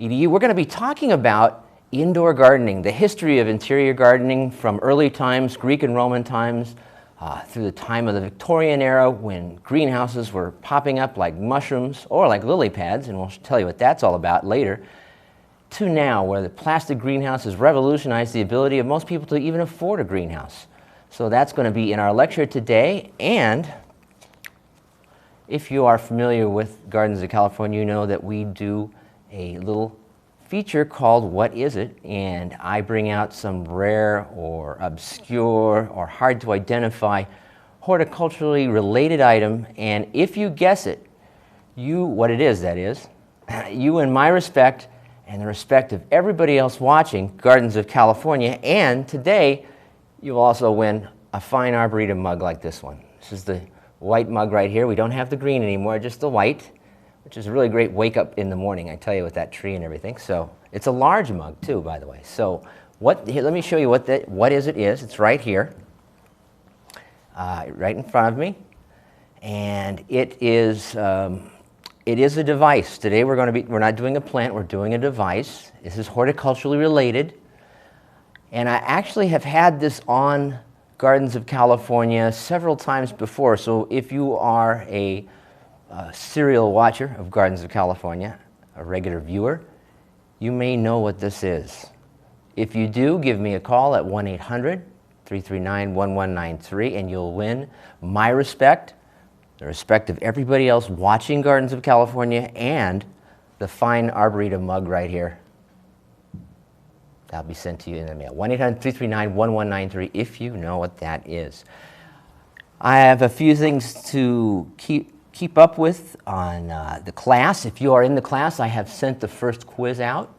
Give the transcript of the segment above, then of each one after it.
EDU. We're going to be talking about indoor gardening, the history of interior gardening from early times, Greek and Roman times, through the time of the Victorian era when greenhouses were popping up like mushrooms or like lily pads, and we'll tell you what that's all about later, to now where the plastic greenhouse has revolutionized the ability of most people to even afford a greenhouse. So that's going to be in our lecture today, and if you are familiar with Gardens of California, you know that we do a little feature called What Is It? And I bring out some rare or obscure or hard to identify horticulturally related item, and if you guess it, what it is, that is, you in my respect and the respect of everybody else watching Gardens of California, and today you'll also win a fine Arboretum mug like this one. This is the white mug right here. We don't have the green anymore, just the white, which is a really great wake up in the morning, I tell you, with that tree and everything. So it's a large mug too, by the way. So here, let me show you what is. It's right here, right in front of me, and it is a device. Today we're not doing a plant, we're doing a device. This is horticulturally related, and I actually have had this on Gardens of California several times before. So if you are a serial watcher of Gardens of California, a regular viewer, you may know what this is. If you do, give me a call at 1-800-339-1193 and you'll win my respect, the respect of everybody else watching Gardens of California, and the fine Arboretum mug right here. That'll be sent to you in the mail. 1-800-339-1193 if you know what that is. I have a few things to keep up with on the class. If you are in the class, I have sent the first quiz out.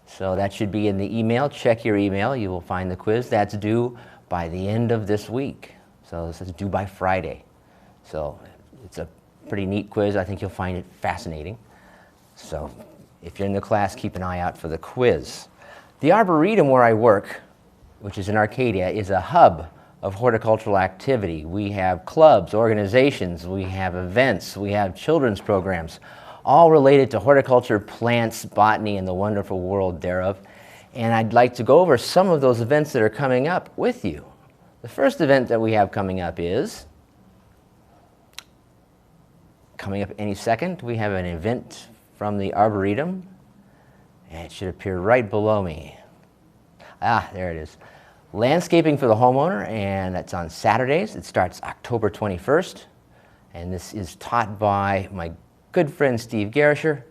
So that should be in the email. Check your email. You will find the quiz. That's due by the end of this week. So this is due by Friday. So it's a pretty neat quiz. I think you'll find it fascinating. So if you're in the class, keep an eye out for the quiz. The Arboretum where I work, which is in Arcadia, is a hub of horticultural activity. We have clubs, organizations, we have events, we have children's programs, all related to horticulture, plants, botany, and the wonderful world thereof. And I'd like to go over some of those events that are coming up with you. The first event that we have coming up is, coming up any second, we have an event from the Arboretum, and it should appear right below me. There it is. Landscaping for the homeowner, and that's on Saturdays. It starts October 21st, and this is taught by my good friend Steve Garisher,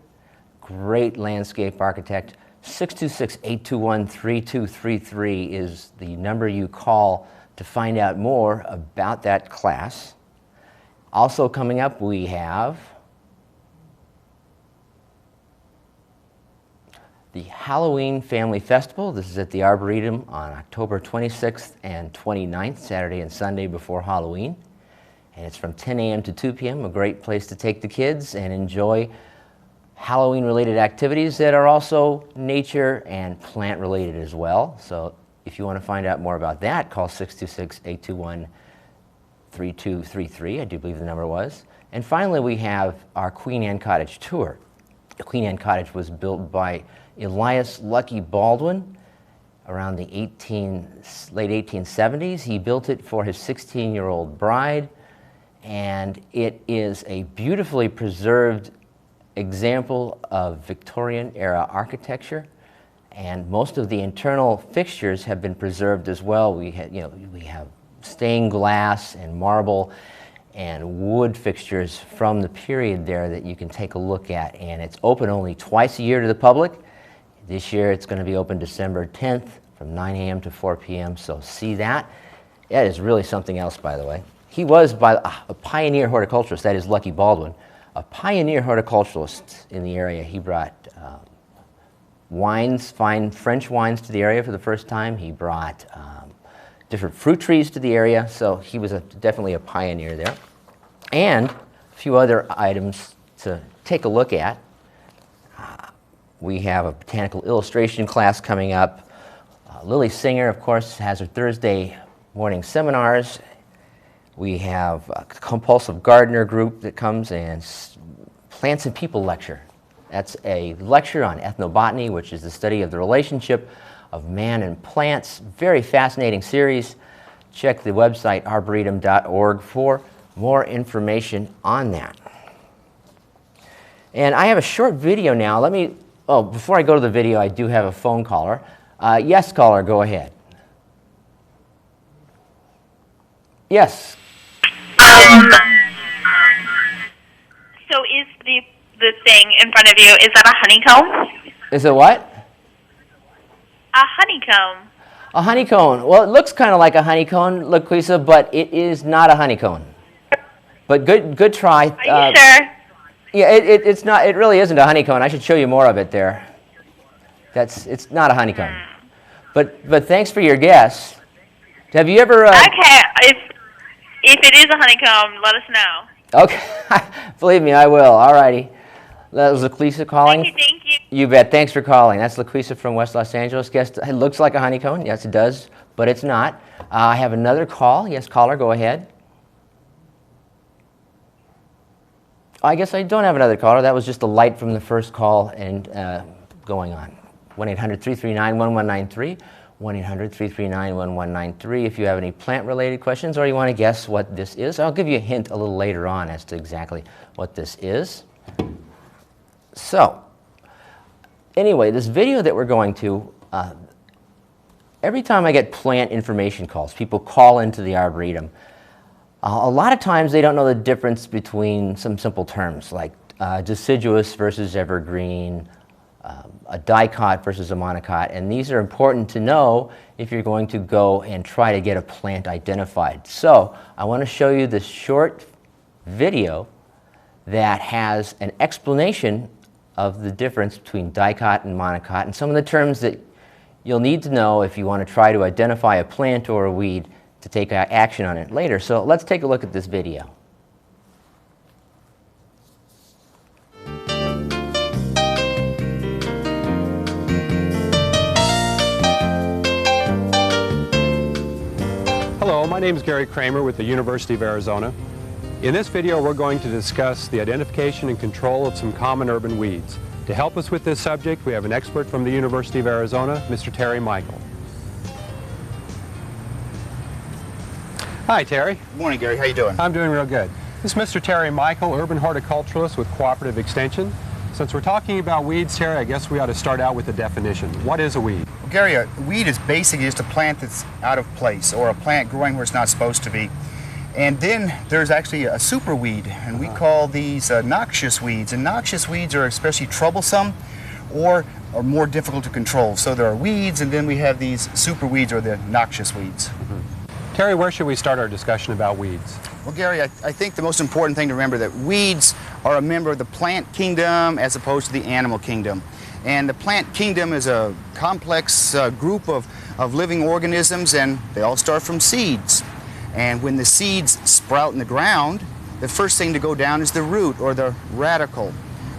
great landscape architect. 626-821-3233 is the number you call to find out more about that class. Also coming up, we have the Halloween Family Festival. This is at the Arboretum on October 26th and 29th, Saturday and Sunday before Halloween. And it's from 10 a.m. to 2 p.m., a great place to take the kids and enjoy Halloween-related activities that are also nature and plant-related as well. So if you want to find out more about that, call 626-821-3233, I do believe the number was. And finally, we have our Queen Anne Cottage tour. The Queen Anne Cottage was built by Elias Lucky Baldwin around the late 1870s. He built it for his 16-year-old bride, and it is a beautifully preserved example of Victorian-era architecture, and most of the internal fixtures have been preserved as well. We have stained glass and marble and wood fixtures from the period there that you can take a look at, and it's open only twice a year to the public. This year it's going to be open December 10th from 9 a.m. to 4 p.m., so see that. That is really something else, by the way. He was a pioneer horticulturist, that is Lucky Baldwin, a pioneer horticulturalist in the area. He brought wines, fine French wines to the area for the first time. He brought different fruit trees to the area, so he was definitely a pioneer there. And a few other items to take a look at. We have a botanical illustration class coming up. Lily Singer, of course, has her Thursday morning seminars. We have a compulsive gardener group that comes and Plants and People lecture. That's a lecture on ethnobotany, which is the study of the relationship of man and plants. Very fascinating series. Check the website arboretum.org for more information on that. And I have a short video now. Before I go to the video, I do have a phone caller. Yes, caller, go ahead. Yes. So is the thing in front of you, is that a honeycomb? Is it what? A honeycomb. A honeycomb. Well, it looks kind of like a honeycomb, LaQuisa, but it is not a honeycomb. But good try. Are you sure? Yeah, it's not. It really isn't a honeycomb. I should show you more of it there. It's not a honeycomb. But thanks for your guess. Have you ever? Okay, if it is a honeycomb, let us know. Okay, believe me, I will. All righty. That was LaQuisa calling. Thank you. You bet. Thanks for calling. That's LaQuisa from West Los Angeles. Guess it looks like a honeycomb. Yes, it does, but it's not. I have another call. Yes, caller, go ahead. I guess I don't have another caller. That was just a light from the first call and going on. 1-800-339-1193. 1-800-339-1193 if you have any plant-related questions or you want to guess what this is. I'll give you a hint a little later on as to exactly what this is. So, anyway, this video that we're going to, every time I get plant information calls, people call into the Arboretum. A lot of times they don't know the difference between some simple terms like deciduous versus evergreen, a dicot versus a monocot, and these are important to know if you're going to go and try to get a plant identified. So I want to show you this short video that has an explanation of the difference between dicot and monocot and some of the terms that you'll need to know if you want to try to identify a plant or a weed to take action on it later. So let's take a look at this video. Hello, my name is Gary Kramer with the University of Arizona. In this video, we're going to discuss the identification and control of some common urban weeds. To help us with this subject, we have an expert from the University of Arizona, Mr. Terry Michael. Hi, Terry. Good morning, Gary. How you doing? I'm doing real good. This is Mr. Terry Michael, urban horticulturalist with Cooperative Extension. Since we're talking about weeds, Terry, I guess we ought to start out with a definition. What is a weed? Well, Gary, a weed is basically just a plant that's out of place or a plant growing where it's not supposed to be. And then there's actually a superweed, and we call these noxious weeds. And noxious weeds are especially troublesome or are more difficult to control. So there are weeds, and then we have these superweeds or the noxious weeds. Terry, where should we start our discussion about weeds? Well, Gary, I think the most important thing to remember that weeds are a member of the plant kingdom as opposed to the animal kingdom. And the plant kingdom is a complex group of living organisms, and they all start from seeds. And when the seeds sprout in the ground, the first thing to go down is the root or the radicle.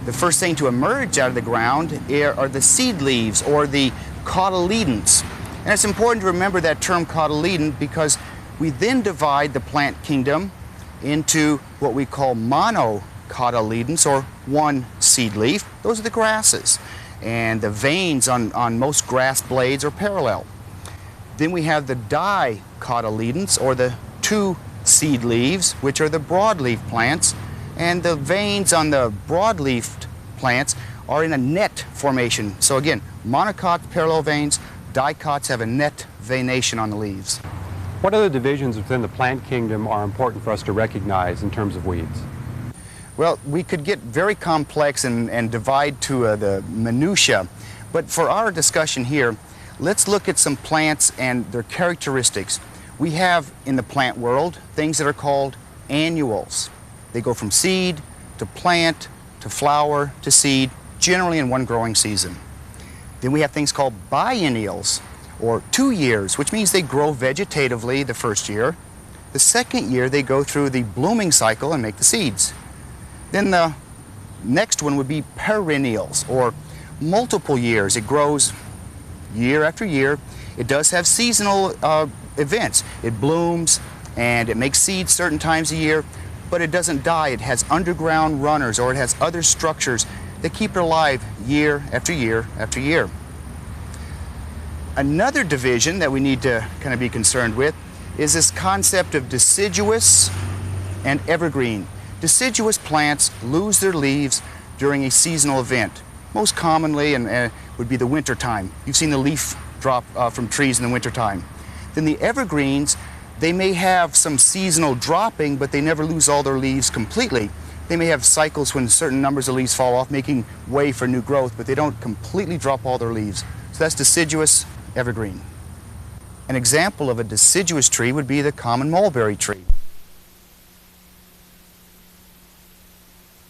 The first thing to emerge out of the ground are the seed leaves or the cotyledons. And it's important to remember that term cotyledon because we then divide the plant kingdom into what we call monocotyledons, or one seed leaf. Those are the grasses. And the veins on most grass blades are parallel. Then we have the dicotyledons, or the two seed leaves, which are the broadleaf plants. And the veins on the broadleaf plants are in a net formation. So again, monocots, parallel veins, dicots have a net venation on the leaves. What other divisions within the plant kingdom are important for us to recognize in terms of weeds? Well, we could get very complex and divide to the minutiae, but for our discussion here, let's look at some plants and their characteristics. We have in the plant world things that are called annuals. They go from seed to plant to flower to seed, generally in one growing season. Then we have things called biennials, or 2 years, which means they grow vegetatively the first year. The second year they go through the blooming cycle and make the seeds. Then the next one would be perennials, or multiple years. It grows year after year. It does have seasonal events. It blooms and it makes seeds certain times a year, but it doesn't die. It has underground runners, or it has other structures that keep it alive year after year after year. Another division that we need to kind of be concerned with is this concept of deciduous and evergreen. Deciduous plants lose their leaves during a seasonal event. Most commonly would be the winter time. You've seen the leaf drop from trees in the winter time. Then the evergreens, they may have some seasonal dropping, but they never lose all their leaves completely. They may have cycles when certain numbers of leaves fall off, making way for new growth, but they don't completely drop all their leaves. So that's deciduous, evergreen. An example of a deciduous tree would be the common mulberry tree.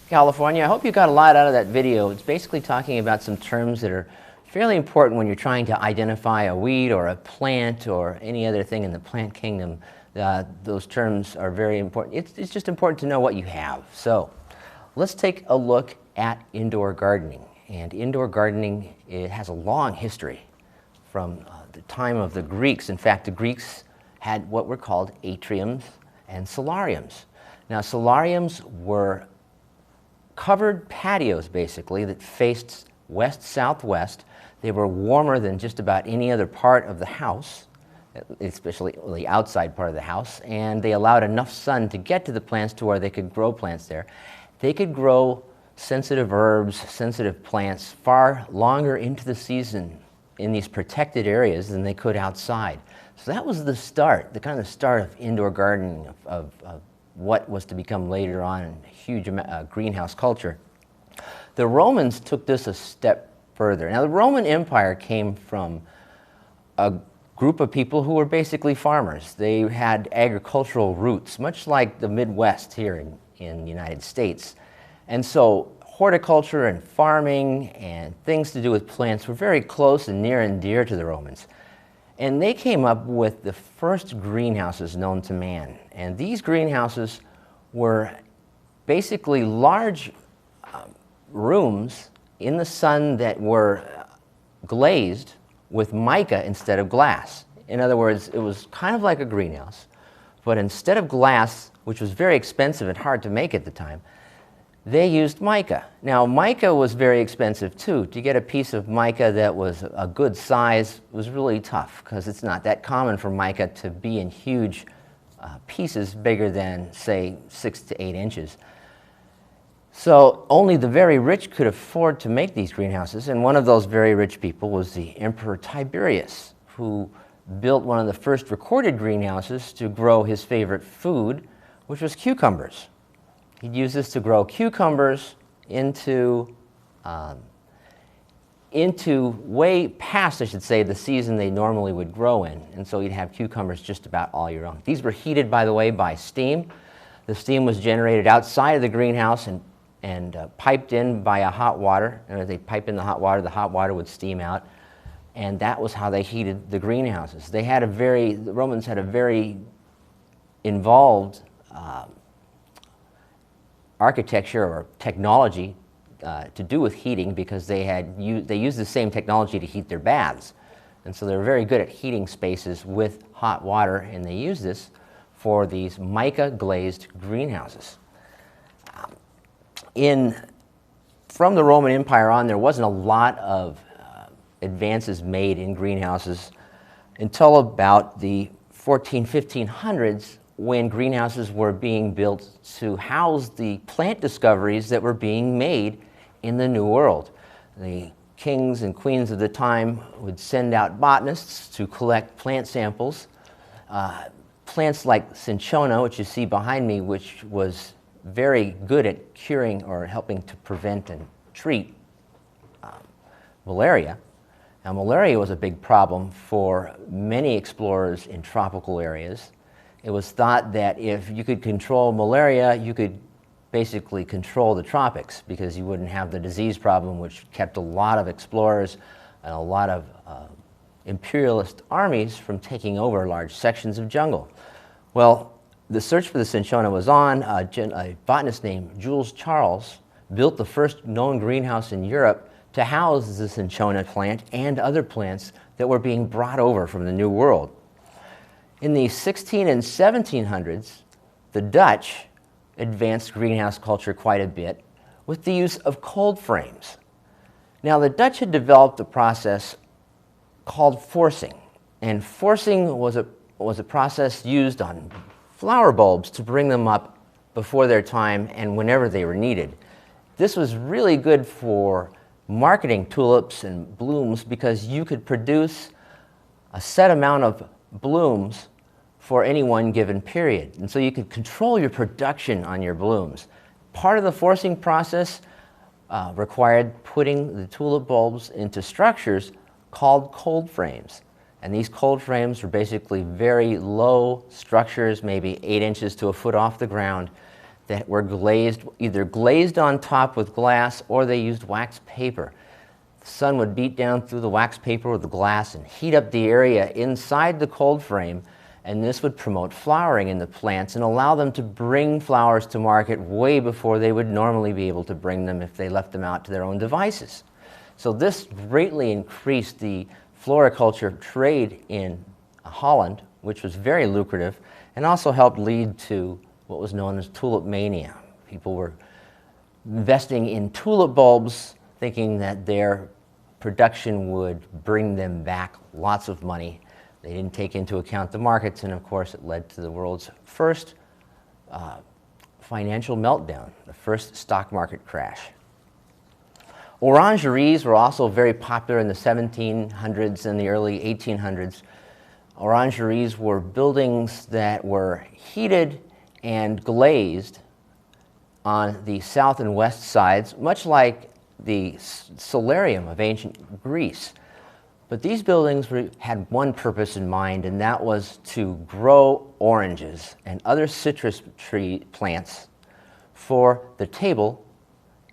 California, I hope you got a lot out of that video. It's basically talking about some terms that are fairly important when you're trying to identify a weed or a plant or any other thing in the plant kingdom. Those terms are very important. It's just important to know what you have. So let's take a look at indoor gardening. And indoor gardening, it has a long history from the time of the Greeks. In fact, the Greeks had what were called atriums and solariums. Now, solariums were covered patios, basically, that faced west-southwest. They were warmer than just about any other part of the house, especially the outside part of the house, and they allowed enough sun to get to the plants to where they could grow plants there. They could grow sensitive herbs, sensitive plants far longer into the season in these protected areas than they could outside. So that was the start, the kind of start of indoor gardening, of what was to become later on a huge greenhouse culture. The Romans took this a step further. Now, the Roman Empire came from a group of people who were basically farmers. They had agricultural roots, much like the Midwest here in the United States. And so horticulture and farming and things to do with plants were very close and near and dear to the Romans. And they came up with the first greenhouses known to man. And these greenhouses were basically large rooms in the sun that were glazed with mica instead of glass. In other words, it was kind of like a greenhouse, but instead of glass, which was very expensive and hard to make at the time, they used mica. Now, mica was very expensive too. To get a piece of mica that was a good size was really tough, because it's not that common for mica to be in huge pieces bigger than, say, 6 to 8 inches. So only the very rich could afford to make these greenhouses, and one of those very rich people was the Emperor Tiberius, who built one of the first recorded greenhouses to grow his favorite food, which was cucumbers. He'd use this to grow cucumbers into way past, I should say, the season they normally would grow in. And so he'd have cucumbers just about all year round. These were heated, by the way, by steam. The steam was generated outside of the greenhouse and piped in by a hot water. And as they pipe in the hot water would steam out. And that was how they heated the greenhouses. The Romans had a very involved architecture or technology to do with heating, because they used the same technology to heat their baths. And so they were very good at heating spaces with hot water, and they used this for these mica glazed greenhouses. From the Roman Empire on, there wasn't a lot of advances made in greenhouses until about the 1500s, when greenhouses were being built to house the plant discoveries that were being made in the New World. The kings and queens of the time would send out botanists to collect plant samples. Plants like cinchona, which you see behind me, which was very good at curing or helping to prevent and treat malaria. Now, malaria was a big problem for many explorers in tropical areas. It was thought that if you could control malaria, you could basically control the tropics, because you wouldn't have the disease problem, which kept a lot of explorers and a lot of imperialist armies from taking over large sections of jungle. Well, the search for the cinchona was on. A botanist named Jules Charles built the first known greenhouse in Europe to house the cinchona plant and other plants that were being brought over from the New World. In the 1600s and 1700s, the Dutch advanced greenhouse culture quite a bit with the use of cold frames. Now, the Dutch had developed a process called forcing, and forcing was a process used on flower bulbs to bring them up before their time and whenever they were needed. This was really good for marketing tulips and blooms because you could produce a set amount of blooms for any one given period. And so you could control your production on your blooms. Part of the forcing process required putting the tulip bulbs into structures called cold frames. And these cold frames were basically very low structures, maybe 8 inches to a foot off the ground, that were glazed, either glazed on top with glass or they used wax paper. The sun would beat down through the wax paper or the glass and heat up the area inside the cold frame, and this would promote flowering in the plants and allow them to bring flowers to market way before they would normally be able to bring them if they left them out to their own devices. So this greatly increased the floriculture trade in Holland, which was very lucrative, and also helped lead to what was known as tulip mania. People were investing in tulip bulbs, thinking that their production would bring them back lots of money. They didn't take into account the markets, and of course it led to the world's first financial meltdown, the first stock market crash. Orangeries were also very popular in the 1700s and the early 1800s. Orangeries were buildings that were heated and glazed on the south and west sides, much like the solarium of ancient Greece. But these buildings had one purpose in mind, and that was to grow oranges and other citrus tree plants for the table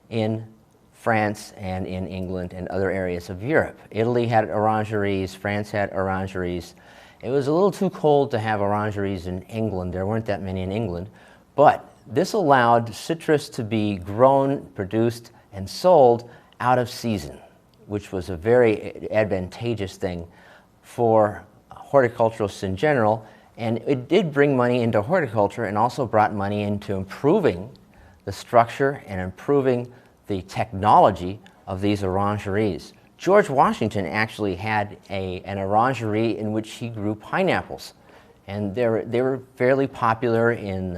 in France and in England and other areas of Europe. Italy had orangeries, France had orangeries. It was a little too cold to have orangeries in England. There weren't that many in England, but this allowed citrus to be grown, produced, and sold out of season, which was a very advantageous thing for horticulturalists in general, and it did bring money into horticulture and also brought money into improving the structure and improving the technology of these orangeries. George Washington actually had an orangery in which he grew pineapples, and they were fairly popular in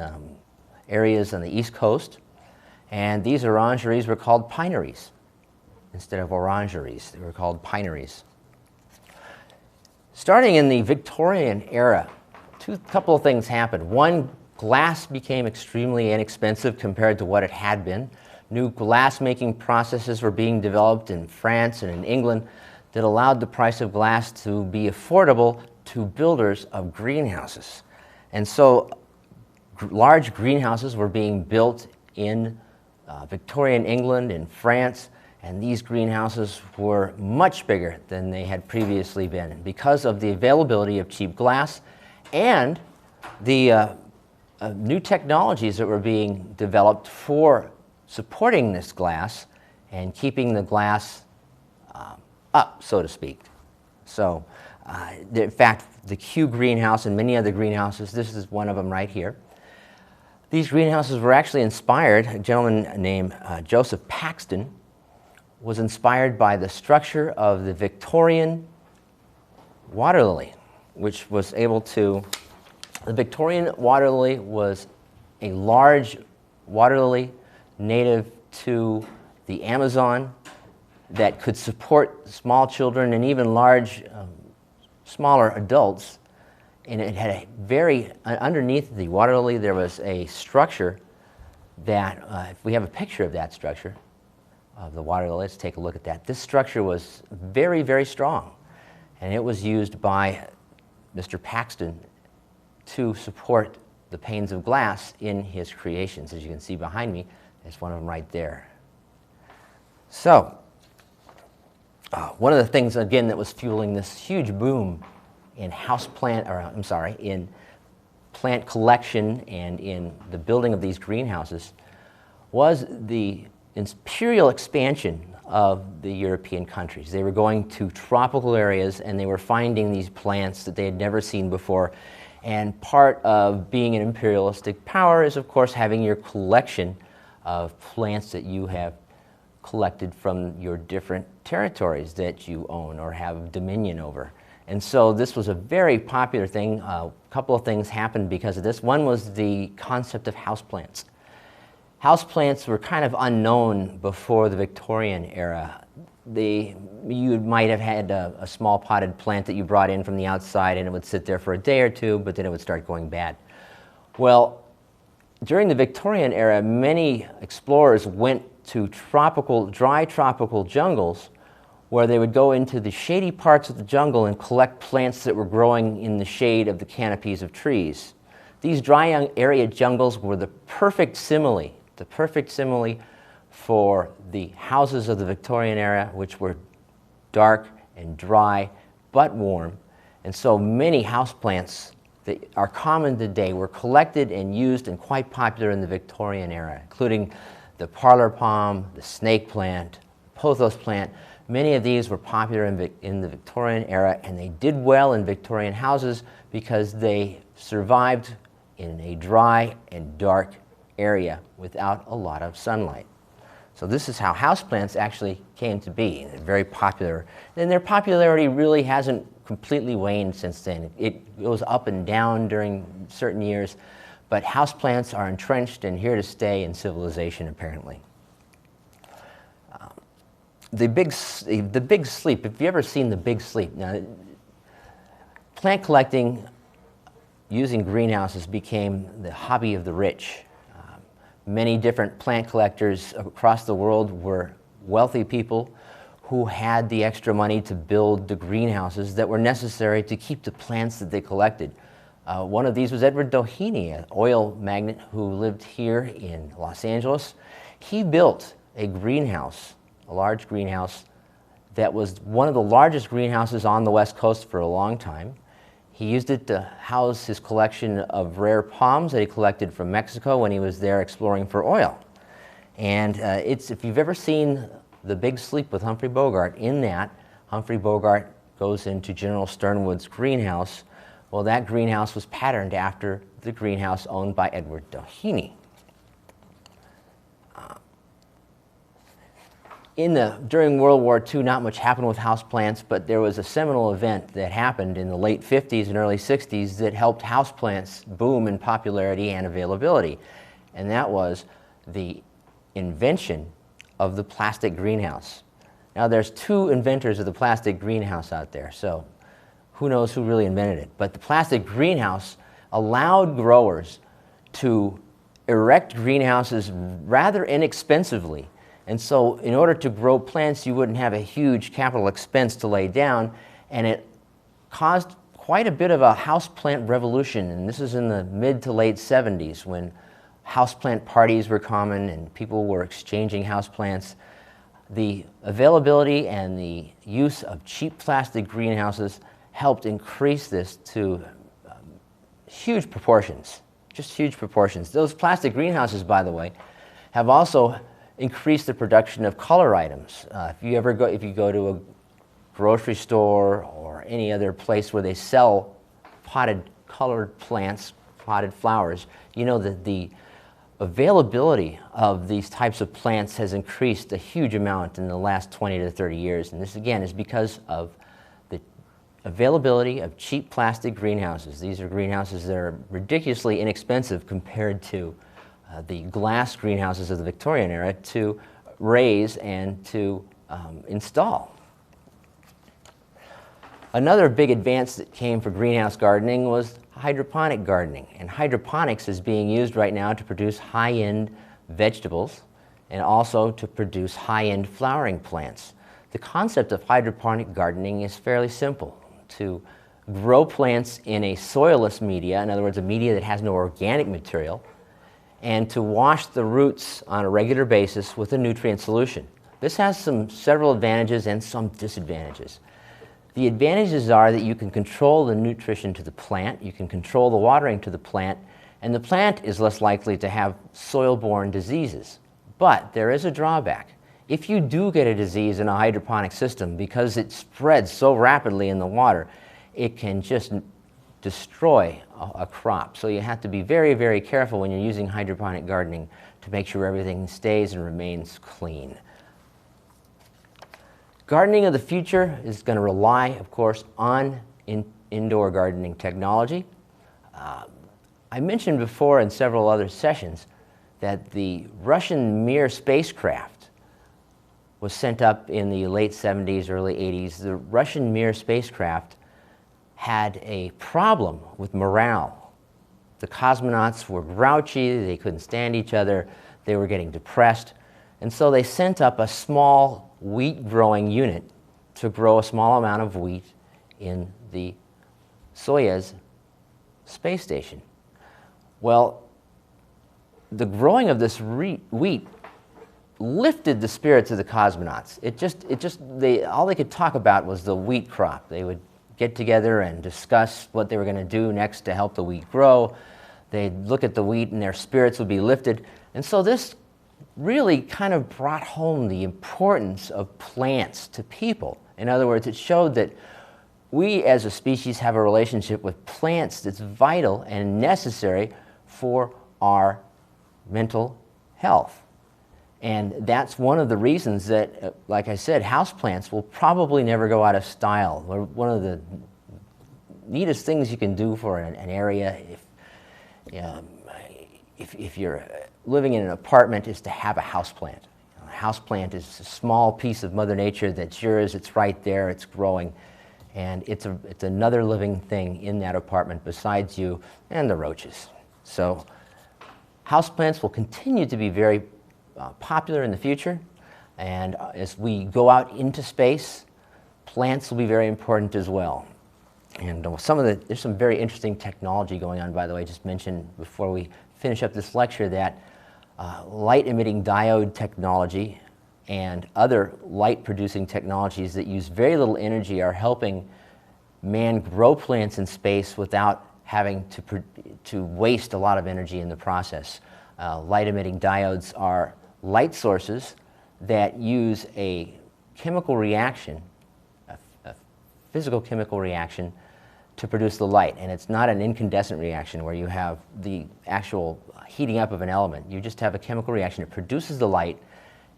areas on the East Coast, and these orangeries were called pineries. Instead of orangeries, they were called pineries. Starting in the Victorian era, a couple of things happened. One, glass became extremely inexpensive compared to what it had been. New glass-making processes were being developed in France and in England that allowed the price of glass to be affordable to builders of greenhouses. And so large greenhouses were being built in Victorian England, in France, and these greenhouses were much bigger than they had previously been because of the availability of cheap glass and the new technologies that were being developed for supporting this glass and keeping the glass up, so to speak. So, in fact, the Kew greenhouse and many other greenhouses, this is one of them right here. These greenhouses were actually inspired, a gentleman named Joseph Paxton was inspired by the structure of the Victorian water lily, which was able to, the Victorian water lily was a large water lily native to the Amazon that could support small children and even large, smaller adults. And it had a very, underneath the water lily there was a structure that, if we have a picture of that structure, of the water lily, let's take a look at that. This structure was very, very strong, and it was used by Mr. Paxton to support the panes of glass in his creations. As you can see behind me, there's one of them right there. So, one of the things, again, that was fueling this huge boom in in plant collection and in the building of these greenhouses was the imperial expansion of the European countries. They were going to tropical areas and they were finding these plants that they had never seen before. And part of being an imperialistic power is, of course, having your collection of plants that you have collected from your different territories that you own or have dominion over. And so this was a very popular thing. A couple of things happened because of this. One was the concept of houseplants. Houseplants were kind of unknown before the Victorian era. You might have had a small potted plant that you brought in from the outside and it would sit there for a day or two, but then it would start going bad. Well, during the Victorian era, many explorers went to dry tropical jungles where they would go into the shady parts of the jungle and collect plants that were growing in the shade of the canopies of trees. These dry area jungles were the perfect simile for the houses of the Victorian era, which were dark and dry but warm. And so many houseplants that are common today were collected and used and quite popular in the Victorian era, including the parlor palm, the snake plant, pothos plant. Many of these were popular in the Victorian era, and they did well in Victorian houses because they survived in a dry and dark area without a lot of sunlight. So this is how houseplants actually came to be, and they're very popular. And their popularity really hasn't completely waned since then. It goes up and down during certain years, but houseplants are entrenched and here to stay in civilization, apparently. The big sleep, if you've ever seen The Big Sleep, now, plant collecting using greenhouses became the hobby of the rich. Many different plant collectors across the world were wealthy people who had the extra money to build the greenhouses that were necessary to keep the plants that they collected. One of these was Edward Doheny, an oil magnate who lived here in Los Angeles. He built a greenhouse, a large greenhouse, that was one of the largest greenhouses on the West Coast for a long time. He used it to house his collection of rare palms that he collected from Mexico when he was there exploring for oil. And if you've ever seen The Big Sleep with Humphrey Bogart, in that, Humphrey Bogart goes into General Sternwood's greenhouse. Well, that greenhouse was patterned after the greenhouse owned by Edward Doheny. During World War II, not much happened with houseplants, but there was a seminal event that happened in the late 50s and early 60s that helped houseplants boom in popularity and availability. And that was the invention of the plastic greenhouse. Now, there's two inventors of the plastic greenhouse out there, so who knows who really invented it. But the plastic greenhouse allowed growers to erect greenhouses rather inexpensively. And so in order to grow plants, you wouldn't have a huge capital expense to lay down, and it caused quite a bit of a houseplant revolution. And this is in the mid to late 70s when houseplant parties were common and people were exchanging houseplants. The availability and the use of cheap plastic greenhouses helped increase this to huge proportions, just huge proportions. Those plastic greenhouses, by the way, have also increase the production of color items. If you go to a grocery store or any other place where they sell potted colored plants, potted flowers, you know that the availability of these types of plants has increased a huge amount in the last 20 to 30 years. And this, again, is because of the availability of cheap plastic greenhouses. These are greenhouses that are ridiculously inexpensive compared to the glass greenhouses of the Victorian era to raise and to install. Another big advance that came for greenhouse gardening was hydroponic gardening. And hydroponics is being used right now to produce high-end vegetables and also to produce high-end flowering plants. The concept of hydroponic gardening is fairly simple: to grow plants in a soilless media, in other words, a media that has no organic material, and to wash the roots on a regular basis with a nutrient solution. This has several advantages and some disadvantages. The advantages are that you can control the nutrition to the plant, you can control the watering to the plant, and the plant is less likely to have soil-borne diseases. But there is a drawback. If you do get a disease in a hydroponic system, because it spreads so rapidly in the water, it can just destroy a crop. So you have to be very, very careful when you're using hydroponic gardening to make sure everything stays and remains clean. Gardening of the future is going to rely, of course, on indoor gardening technology. I mentioned before in several other sessions that the Russian Mir spacecraft was sent up in the late 70s, early 80s. The Russian Mir spacecraft had a problem with morale. The cosmonauts were grouchy, they couldn't stand each other, they were getting depressed, and so they sent up a small wheat growing unit to grow a small amount of wheat in the Soyuz space station. Well, the growing of this wheat lifted the spirits of the cosmonauts. All they could talk about was the wheat crop. They would get together and discuss what they were going to do next to help the wheat grow. They'd look at the wheat and their spirits would be lifted. And so this really kind of brought home the importance of plants to people. In other words, it showed that we as a species have a relationship with plants that's vital and necessary for our mental health. And that's one of the reasons that, like I said, houseplants will probably never go out of style. One of the neatest things you can do for an area if you're living in an apartment is to have a houseplant. A houseplant is a small piece of Mother Nature that's yours, it's right there, it's growing, and it's another living thing in that apartment besides you and the roaches. So houseplants will continue to be very popular in the future, and as we go out into space, plants will be very important as well. And there's some very interesting technology going on, by the way. I just mentioned before we finish up this lecture that light-emitting diode technology and other light-producing technologies that use very little energy are helping man grow plants in space without having to waste a lot of energy in the process. Light-emitting diodes are light sources that use a chemical reaction, a physical chemical reaction, to produce the light. And it's not an incandescent reaction where you have the actual heating up of an element. You just have a chemical reaction. It produces the light,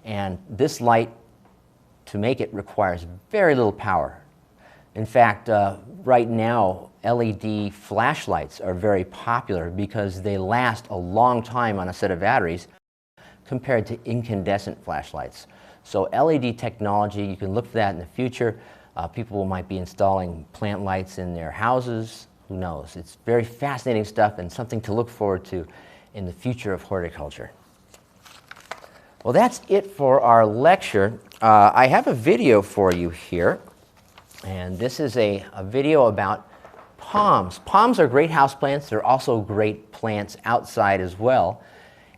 and this light, to make it, requires very little power. In fact, right now, LED flashlights are very popular because they last a long time on a set of batteries compared to incandescent flashlights. So LED technology, you can look for that in the future. People might be installing plant lights in their houses. Who knows? It's very fascinating stuff and something to look forward to in the future of horticulture. Well, that's it for our lecture. I have a video for you here, and this is a video about palms. Palms are great houseplants. They're also great plants outside as well.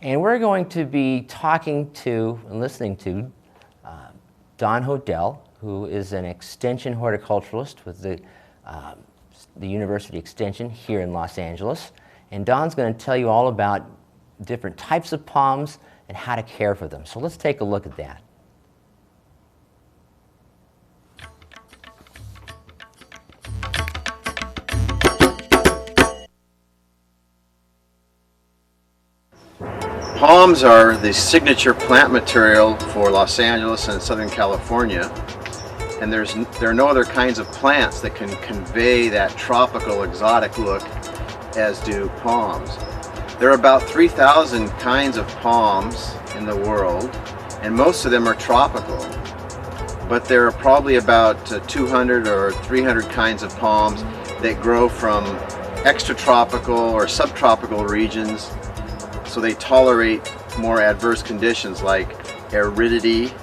And we're going to be talking to and listening to Don Hodel, who is an extension horticulturalist with the University Extension here in Los Angeles. And Don's going to tell you all about different types of palms and how to care for them. So let's take a look at that. Palms are the signature plant material for Los Angeles and Southern California, and there are no other kinds of plants that can convey that tropical, exotic look as do palms. There are about 3,000 kinds of palms in the world, and most of them are tropical. But there are probably about 200 or 300 kinds of palms that grow from extratropical or subtropical regions, so they tolerate more adverse conditions like aridity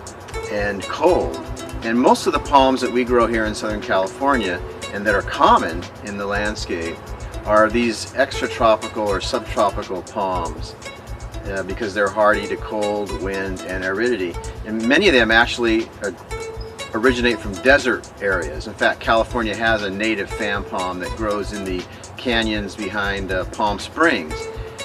and cold. And most of the palms that we grow here in Southern California and that are common in the landscape are these extratropical or subtropical palms because they're hardy to cold, wind, and aridity. And many of them actually originate from desert areas. In fact, California has a native fan palm that grows in the canyons behind Palm Springs.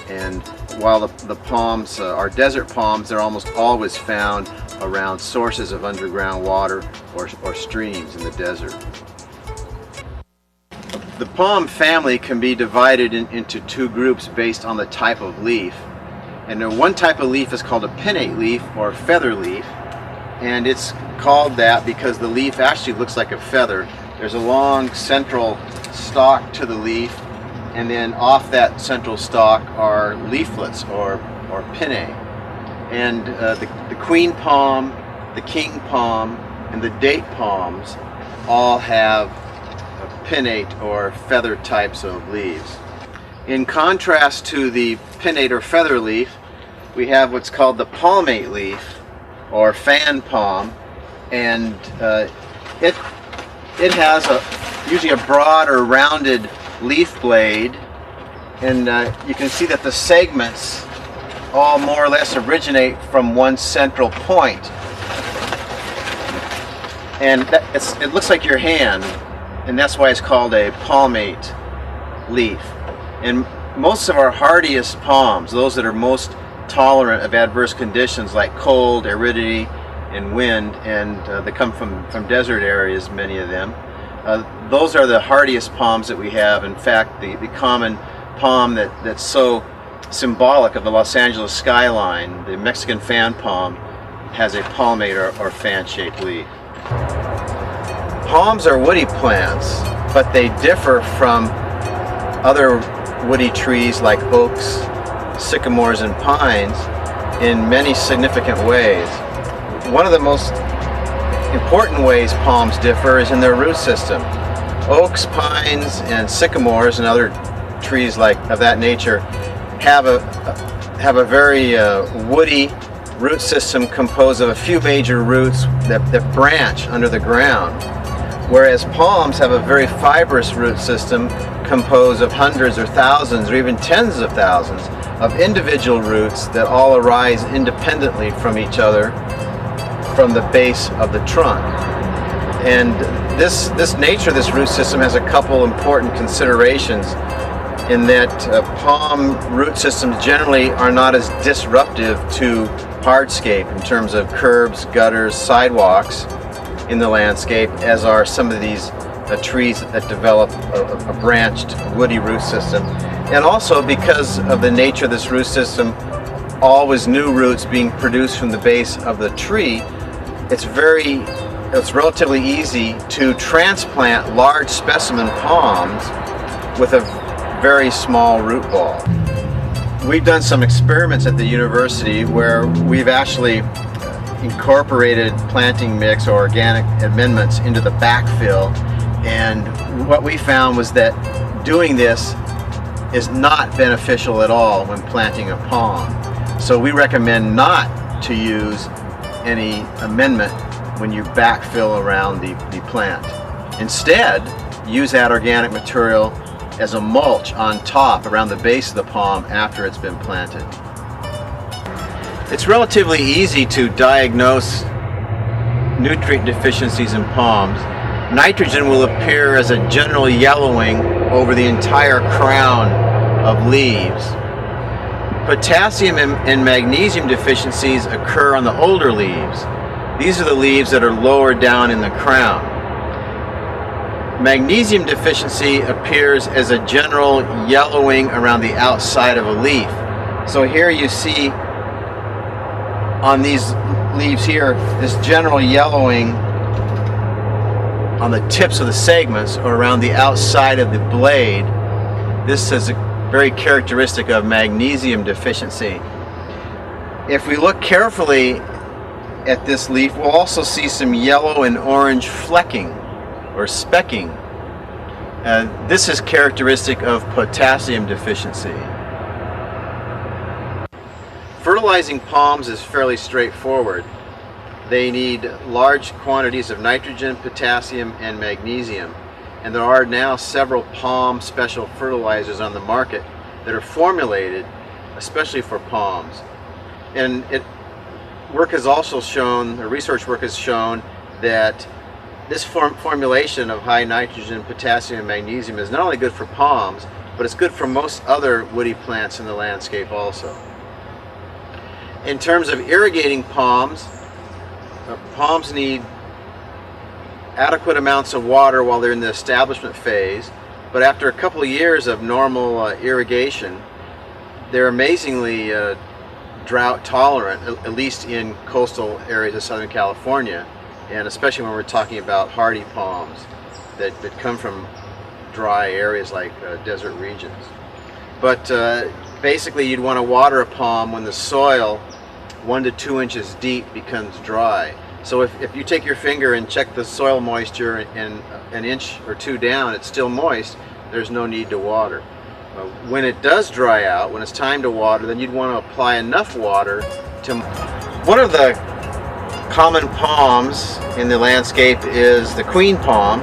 And while the palms are desert palms, they're almost always found around sources of underground water or streams in the desert. The palm family can be divided into two groups based on the type of leaf. And one type of leaf is called a pinnate leaf or feather leaf, and it's called that because the leaf actually looks like a feather. There's a long central stalk to the leaf, and then off that central stalk are leaflets or pinnae. And the queen palm, the king palm, and the date palms all have pinnate or feather types of leaves. In contrast to the pinnate or feather leaf, we have what's called the palmate leaf or fan palm, and it has usually a broad or rounded leaf blade, and you can see that the segments all more or less originate from one central point, and it looks like your hand, and that's why it's called a palmate leaf. And most of our hardiest palms, those that are most tolerant of adverse conditions like cold, aridity, and wind, and they come from desert areas, many of them, those are the hardiest palms that we have. In fact, the common palm that's so symbolic of the Los Angeles skyline, the Mexican fan palm, has a palmate or fan-shaped leaf. Palms are woody plants, but they differ from other woody trees like oaks, sycamores, and pines in many significant ways. One of the most important ways palms differ is in their root system. Oaks, pines, and sycamores and other trees of that nature have a very woody root system composed of a few major roots that branch under the ground, whereas palms have a very fibrous root system composed of hundreds or thousands or even tens of thousands of individual roots that all arise independently from each other from the base of the trunk. And this nature of this root system has a couple important considerations, in that palm root systems generally are not as disruptive to hardscape in terms of curbs, gutters, sidewalks in the landscape as are some of these trees that develop a branched woody root system. And also because of the nature of this root system, always new roots being produced from the base of the tree, it's relatively easy to transplant large specimen palms with a very small root ball. We've done some experiments at the university where we've actually incorporated planting mix or organic amendments into the backfill, and what we found was that doing this is not beneficial at all when planting a palm. So we recommend not to use any amendment when you backfill around the plant. Instead, use that organic material as a mulch on top around the base of the palm after it's been planted. It's relatively easy to diagnose nutrient deficiencies in palms. Nitrogen will appear as a general yellowing over the entire crown of leaves. Potassium and magnesium deficiencies occur on the older leaves. These are the leaves that are lower down in the crown. Magnesium deficiency appears as a general yellowing around the outside of a leaf. So here you see on these leaves here, this general yellowing on the tips of the segments or around the outside of the blade. This is very characteristic of magnesium deficiency. If we look carefully at this leaf, we'll also see some yellow and orange flecking or specking. This is characteristic of potassium deficiency. Fertilizing palms is fairly straightforward. They need large quantities of nitrogen, potassium, and magnesium. And there are now several palm special fertilizers on the market that are formulated especially for palms. And research work has shown that this formulation of high nitrogen, potassium, and magnesium is not only good for palms, but it's good for most other woody plants in the landscape also. In terms of irrigating palms, palms need adequate amounts of water while they're in the establishment phase, but after a couple of years of normal irrigation, they're amazingly drought tolerant, at least in coastal areas of Southern California, and especially when we're talking about hardy palms that come from dry areas like desert regions. But basically you'd want to water a palm when the soil 1 to 2 inches deep becomes dry. So if you take your finger and check the soil moisture and an inch or two down, it's still moist, there's no need to water. When it does dry out, when it's time to water, then you'd want to apply enough water to... One of the common palms in the landscape is the queen palm.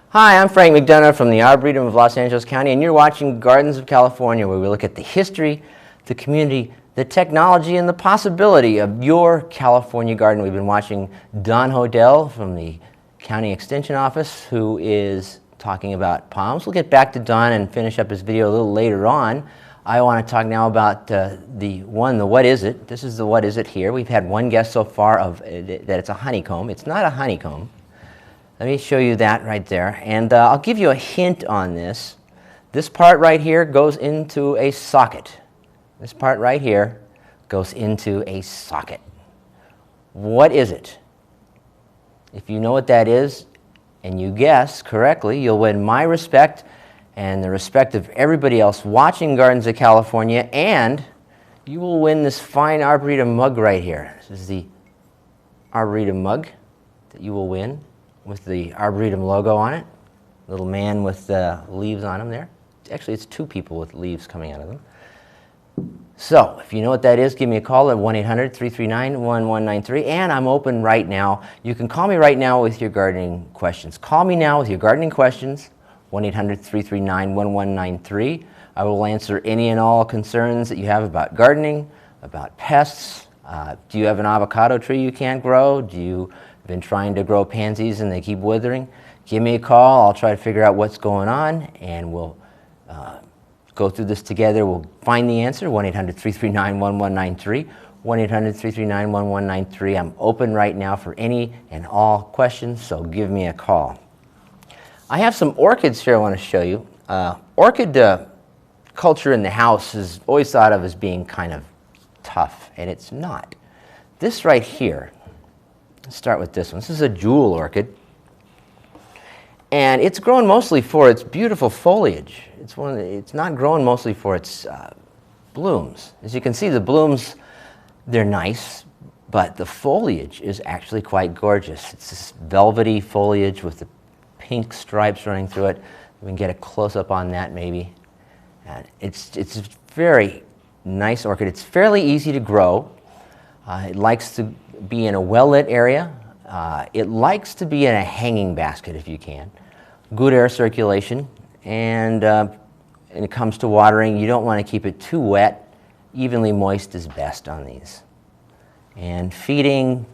Hi, I'm Frank McDonough from the Arboretum of Los Angeles County, and you're watching Gardens of California, where we look at the history, the community, the technology, and the possibility of your California garden. We've been watching Don Hodel from the County Extension Office, who is talking about palms. We'll get back to Don and finish up his video a little later on. I want to talk now about the what is it. This is the what is it here. We've had one guess so far of that it's a honeycomb. It's not a honeycomb. Let me show you that right there. And I'll give you a hint on this. This part right here goes into a socket. This part right here goes into a socket. What is it? If you know what that is, and you guess correctly, you'll win my respect and the respect of everybody else watching Gardens of California, and you will win this fine Arboretum mug right here. This is the Arboretum mug that you will win with the Arboretum logo on it. Little man with leaves on him there. Actually, it's two people with leaves coming out of them. So, if you know what that is, give me a call at 1-800-339-1193, and I'm open right now. You can call me right now with your gardening questions. Call me now with your gardening questions, 1-800-339-1193. I will answer any and all concerns that you have about gardening, about pests. Do you have an avocado tree you can't grow? Do you have been trying to grow pansies and they keep withering? Give me a call. I'll try to figure out what's going on, and we'll go through this together. We'll find the answer, 1-800-339-1193, 1-800-339-1193. I'm open right now for any and all questions, so give me a call. I have some orchids here I want to show you. Orchid culture in the house is always thought of as being kind of tough, and it's not. This right here, let's start with this one. This is a jewel orchid. And it's grown mostly for its beautiful foliage. It's not grown mostly for its blooms. As you can see, the blooms, they're nice, but the foliage is actually quite gorgeous. It's this velvety foliage with the pink stripes running through it. We can get a close-up on that maybe. And it's a very nice orchid. It's fairly easy to grow. It likes to be in a well-lit area. It likes to be in a hanging basket if you can. Good air circulation, and when it comes to watering, you don't want to keep it too wet. Evenly moist is best on these. And feeding,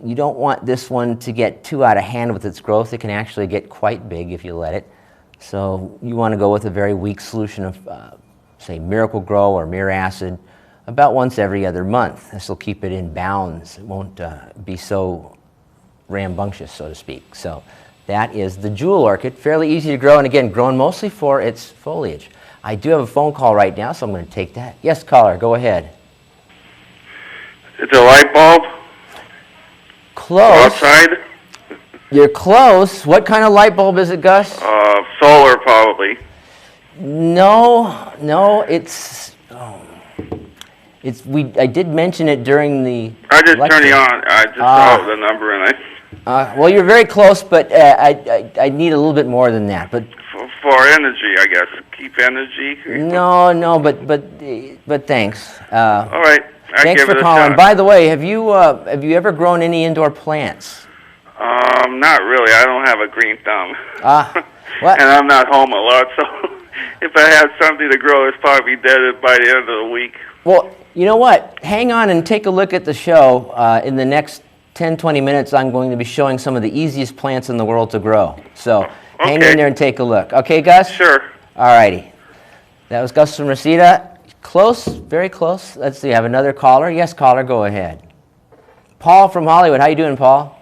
you don't want this one to get too out of hand with its growth. It can actually get quite big if you let it. So you want to go with a very weak solution of, say, Miracle Grow or Mere Acid, about once every other month. This will keep it in bounds. It won't be so rambunctious, so to speak. So that is the jewel orchid, fairly easy to grow, and again, grown mostly for its foliage. I do have a phone call right now, so I'm going to take that. Yes, caller, go ahead. It's a light bulb? Close. Outside? You're close. What kind of light bulb is it, Gus? Solar, probably. No, it's... Oh. I did mention it during the I just lecture. turned it on. I just saw the number, and well, you're very close, but I need a little bit more than that. But for energy, I guess. Keep energy. No, but thanks. All right. Thanks for calling. By the way, have you ever grown any indoor plants? Not really. I don't have a green thumb. What? And I'm not home a lot, so if I had something to grow, it's probably dead by the end of the week. Well, you know what? Hang on and take a look at the show. In the next 10-20 minutes, I'm going to be showing some of the easiest plants in the world to grow. So hang in there and take a look. Okay, Gus? Sure. All righty. That was Gus from Reseda. Close, very close. Let's see, I have another caller. Yes, caller, go ahead. Paul from Hollywood. How you doing, Paul?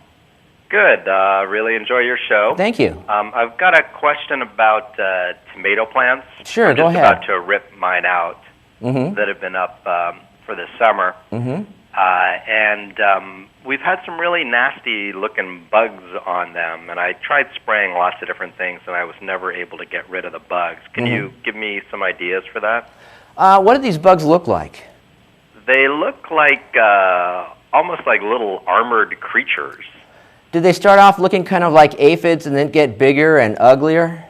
Good. Really enjoy your show. Thank you. I've got a question about tomato plants. Sure, I'm go just ahead. about to rip mine out that have been up for the summer. And we've had some really nasty-looking bugs on them, and I tried spraying lots of different things, and I was never able to get rid of the bugs. Can you give me some ideas for that? What do these bugs look like? They look like almost like little armored creatures. Did they start off looking kind of like aphids and then get bigger and uglier?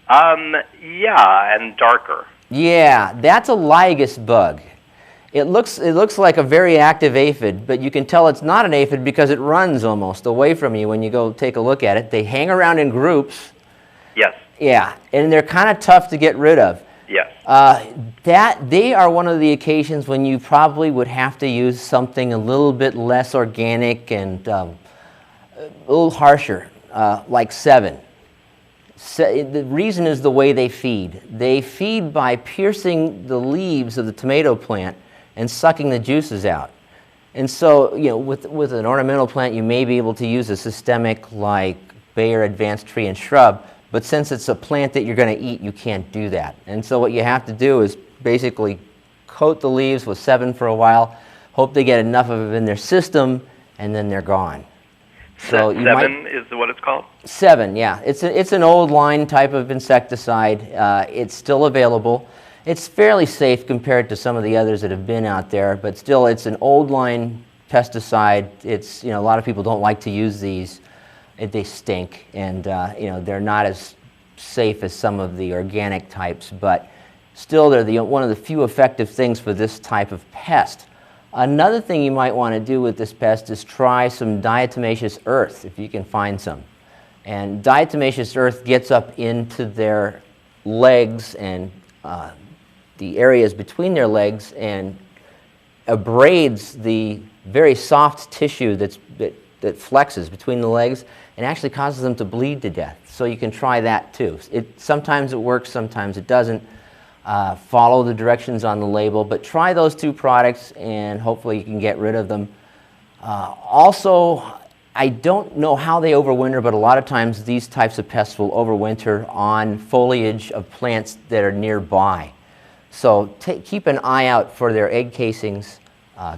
Yeah, and darker. Yeah, that's a lygus bug. It looks like a very active aphid, but you can tell it's not an aphid because it runs almost away from you when you go take a look at it. They hang around in groups. Yes. Yeah, and they're kind of tough to get rid of. Yes. They are one of the occasions when you probably would have to use something a little bit less organic and a little harsher, like 7. The reason is the way they feed. They feed by piercing the leaves of the tomato plant and sucking the juices out. And so, you know, with an ornamental plant, you may be able to use a systemic like Bayer Advanced Tree and Shrub, but since it's a plant that you're going to eat, you can't do that. And so what you have to do is basically coat the leaves with 7 for a while, hope they get enough of it in their system, and then they're gone. So you 7 is what it's called? 7, yeah. It's an old line type of insecticide. It's still available. It's fairly safe compared to some of the others that have been out there, but still it's an old line pesticide. It's, you know, a lot of people don't like to use these. They stink, and you know, they're not as safe as some of the organic types, but still they're one of the few effective things for this type of pest. Another thing you might want to do with this pest is try some diatomaceous earth, if you can find some. And diatomaceous earth gets up into their legs and the areas between their legs and abrades the very soft tissue that flexes between the legs and actually causes them to bleed to death. So you can try that too. Sometimes it works, sometimes it doesn't. Follow the directions on the label, but try those 2 products and hopefully you can get rid of them. Also, I don't know how they overwinter, but a lot of times these types of pests will overwinter on foliage of plants that are nearby. So keep an eye out for their egg casings.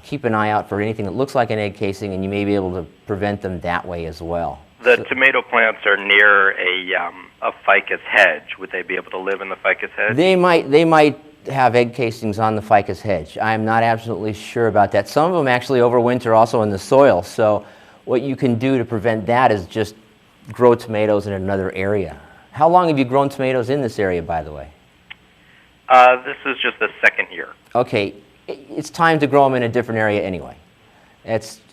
Keep an eye out for anything that looks like an egg casing, and you may be able to prevent them that way as well. The tomato plants are near a ficus hedge. Would they be able to live in the ficus hedge? They might have egg casings on the ficus hedge. I'm not absolutely sure about that. Some of them actually overwinter also in the soil. So what you can do to prevent that is just grow tomatoes in another area. How long have you grown tomatoes in this area, by the way? This is just the 2nd year. Okay, it's time to grow them in a different area anyway.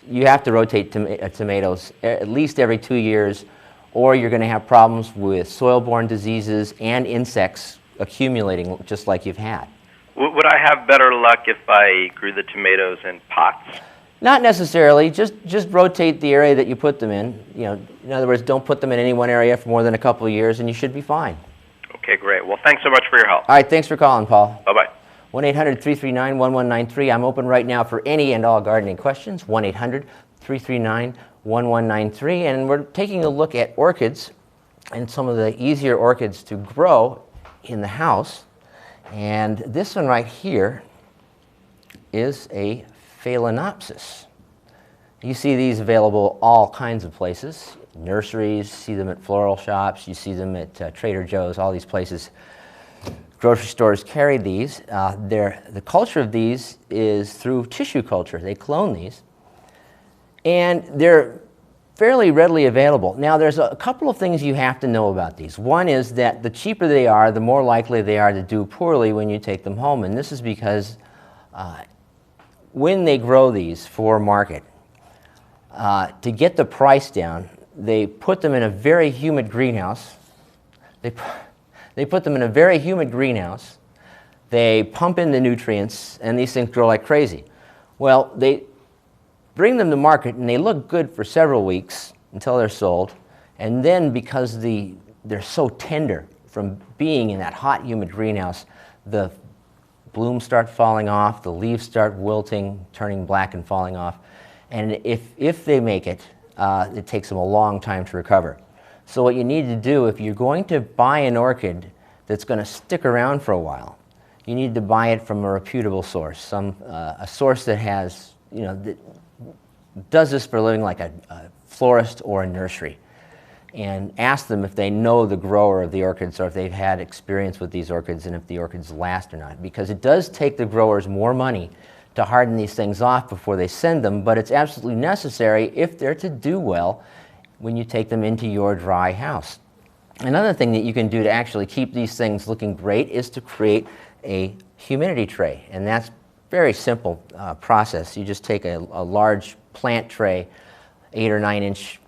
You have to rotate tomatoes at least every 2 years, or you're going to have problems with soil-borne diseases and insects accumulating just like you've had. Would I have better luck if I grew the tomatoes in pots? Not necessarily. Just rotate the area that you put them in. You know, in other words, don't put them in any one area for more than a couple of years, and you should be fine. Okay, great. Well, thanks so much for your help. All right, thanks for calling, Paul. Bye-bye. 1-800-339-1193. I'm open right now for any and all gardening questions. 1-800-339-1193. And we're taking a look at orchids and some of the easier orchids to grow in the house. And this one right here is a Phalaenopsis. You see these available all kinds of places. Nurseries, see them at floral shops, you see them at Trader Joe's, all these places. Grocery stores carry these. The culture of these is through tissue culture. They clone these. And they're fairly readily available. Now, there's a couple of things you have to know about these. One is that the cheaper they are, the more likely they are to do poorly when you take them home. And this is because when they grow these for market, to get the price down, they put them in a very humid greenhouse. They put them in a very humid greenhouse. They pump in the nutrients, and these things grow like crazy. Well, they bring them to market, and they look good for several weeks until they're sold. And then because they're so tender from being in that hot, humid greenhouse, the blooms start falling off, the leaves start wilting, turning black and falling off. And if they make it, it takes them a long time to recover. So what you need to do, if you're going to buy an orchid that's going to stick around for a while, you need to buy it from a reputable source, a source that has, that does this for a living, like a florist or a nursery. And ask them if they know the grower of the orchids or if they've had experience with these orchids and if the orchids last or not. Because it does take the growers more money to harden these things off before they send them, but it's absolutely necessary if they're to do well when you take them into your dry house. Another thing that you can do to actually keep these things looking great is to create a humidity tray, and that's a very simple process. You just take a large plant tray, 8 or 9 inch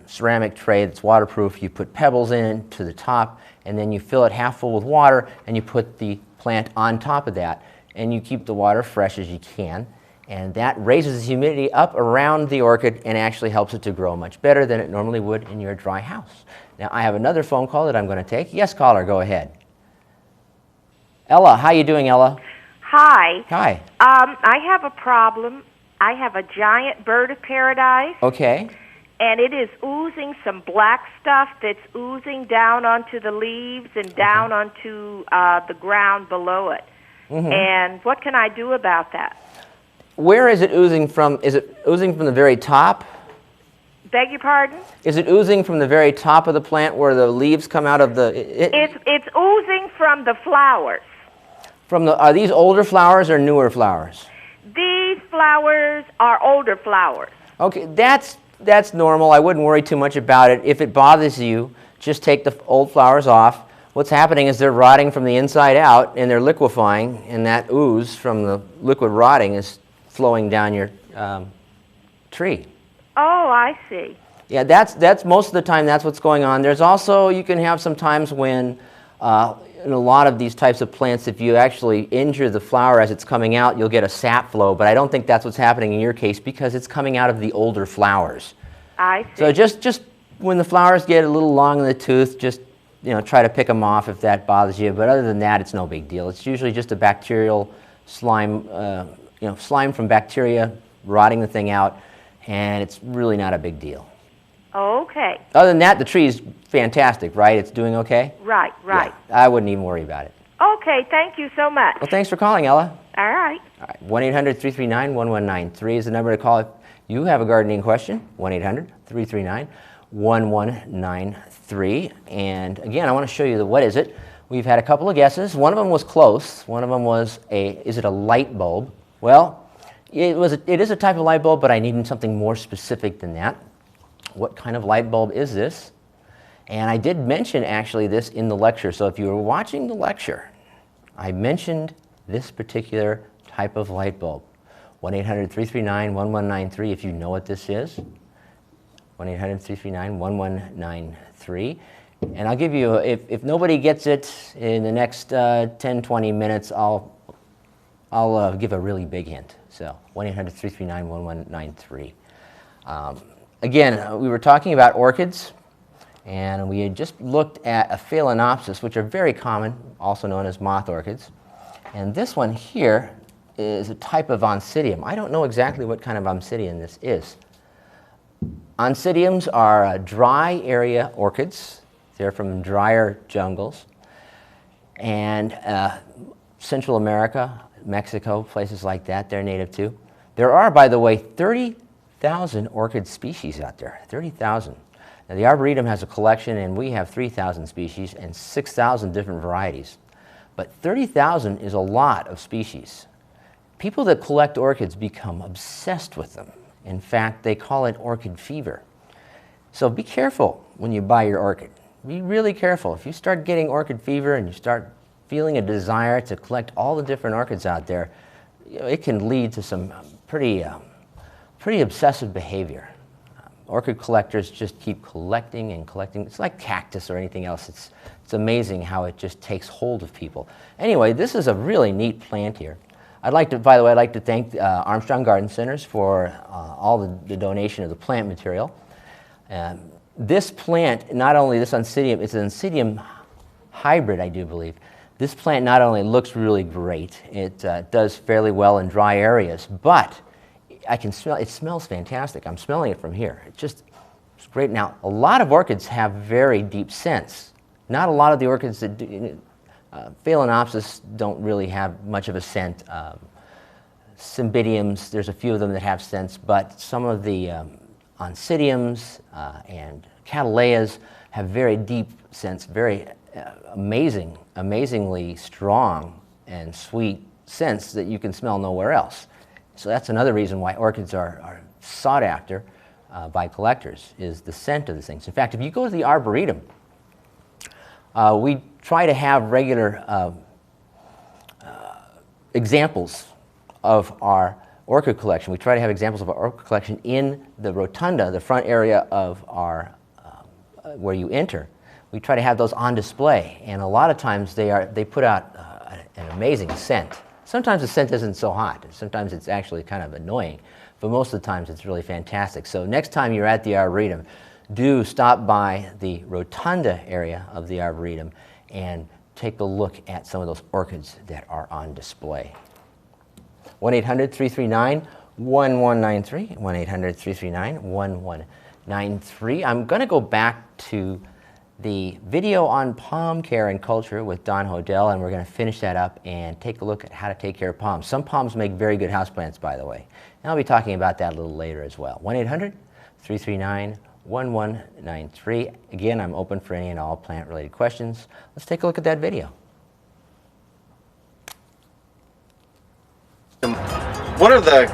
ceramic tray that's waterproof. You put pebbles in to the top, and then you fill it half full with water, and you put the plant on top of that, and you keep the water fresh as you can, and that raises the humidity up around the orchid and actually helps it to grow much better than it normally would in your dry house. Now, I have another phone call that I'm going to take. Yes, caller, go ahead. Ella, how you doing, Ella? Hi. Hi. I have a problem. I have a giant bird of paradise. Okay. And it is oozing some black stuff that's oozing down onto the leaves and down onto the ground below it. Mm-hmm. And what can I do about that? Where is it oozing from? Is it oozing from the very top? Beg your pardon? Is it oozing from the very top of the plant where the leaves come out of the... It's oozing from the flowers. Are these older flowers or newer flowers? These flowers are older flowers. Okay, that's normal. I wouldn't worry too much about it. If it bothers you, just take the old flowers off. What's happening is they're rotting from the inside out and they're liquefying, and that ooze from the liquid rotting is flowing down your tree. Oh, I see. Yeah, that's most of the time that's what's going on. There's also, you can have some times when in a lot of these types of plants, if you actually injure the flower as it's coming out, you'll get a sap flow, but I don't think that's what's happening in your case because it's coming out of the older flowers. I see. So just when the flowers get a little long in the tooth, just try to pick them off if that bothers you, but other than that, it's no big deal. It's usually just a bacterial slime, slime from bacteria rotting the thing out, and it's really not a big deal. Okay. Other than that, the tree is fantastic, right? It's doing okay? Right. Yeah, I wouldn't even worry about it. Okay, thank you so much. Well, thanks for calling, Ella. All right. All right, 1-800-339-1193 is the number to call if you have a gardening question, 1-800-339-1193. And again, I want to show you the what is it. We've had a couple of guesses. One of them was close. One of them was is it a light bulb? Well, it is a type of light bulb, but I needed something more specific than that. What kind of light bulb is this? And I did mention actually this in the lecture. So if you were watching the lecture, I mentioned this particular type of light bulb. 1-800-339-1193 if you know what this is. 1-800-339-1193. And I'll give you, if nobody gets it in the next 10, 20 minutes, I'll give a really big hint. So 1-800-339-1193. Again, we were talking about orchids, and we had just looked at a Phalaenopsis, which are very common, also known as moth orchids. And this one here is a type of Oncidium. I don't know exactly what kind of Oncidium this is. Oncidiums are dry area orchids. They're from drier jungles. And Central America, Mexico, places like that, they're native too. There are, by the way, 30,000 orchid species out there, 30,000. Now, the Arboretum has a collection, and we have 3,000 species and 6,000 different varieties. But 30,000 is a lot of species. People that collect orchids become obsessed with them. In fact, they call it orchid fever. So be careful when you buy your orchid. Be really careful. If you start getting orchid fever and you start feeling a desire to collect all the different orchids out there, it can lead to some pretty obsessive behavior. Orchid collectors just keep collecting and collecting. It's like cactus or anything else. It's amazing how it just takes hold of people. Anyway, this is a really neat plant here. By the way, I'd like to thank Armstrong Garden Centers for all the donation of the plant material. This plant, not only this Oncidium, it's an Oncidium hybrid, I do believe. This plant not only looks really great, it does fairly well in dry areas, but I can smell, it smells fantastic. I'm smelling it from here. It's great. Now, a lot of orchids have very deep scents. Not a lot of the orchids that do, Phalaenopsis don't really have much of a scent. Cymbidiums, there's a few of them that have scents, but some of the Oncidiums and Cattleyas have very deep scents, very amazingly strong and sweet scents that you can smell nowhere else. So that's another reason why orchids are sought after by collectors, is the scent of the things. In fact, if you go to the Arboretum, we try to have regular examples of our orchid collection. We try to have examples of our orchid collection in the rotunda, the front area of our where you enter. We try to have those on display, and a lot of times they put out an amazing scent. Sometimes the scent isn't so hot. Sometimes it's actually kind of annoying, but most of the times it's really fantastic. So next time you're at the Arboretum, do stop by the rotunda area of the Arboretum and take a look at some of those orchids that are on display. 1-800-339-1193, 1-800-339-1193. I'm going to go back to the video on palm care and culture with Don Hodel, and we're going to finish that up and take a look at how to take care of palms. Some palms make very good houseplants, by the way. And I'll be talking about that a little later as well. 1-800-339-1193. Again, I'm open for any and all plant-related questions. Let's take a look at that video. One of the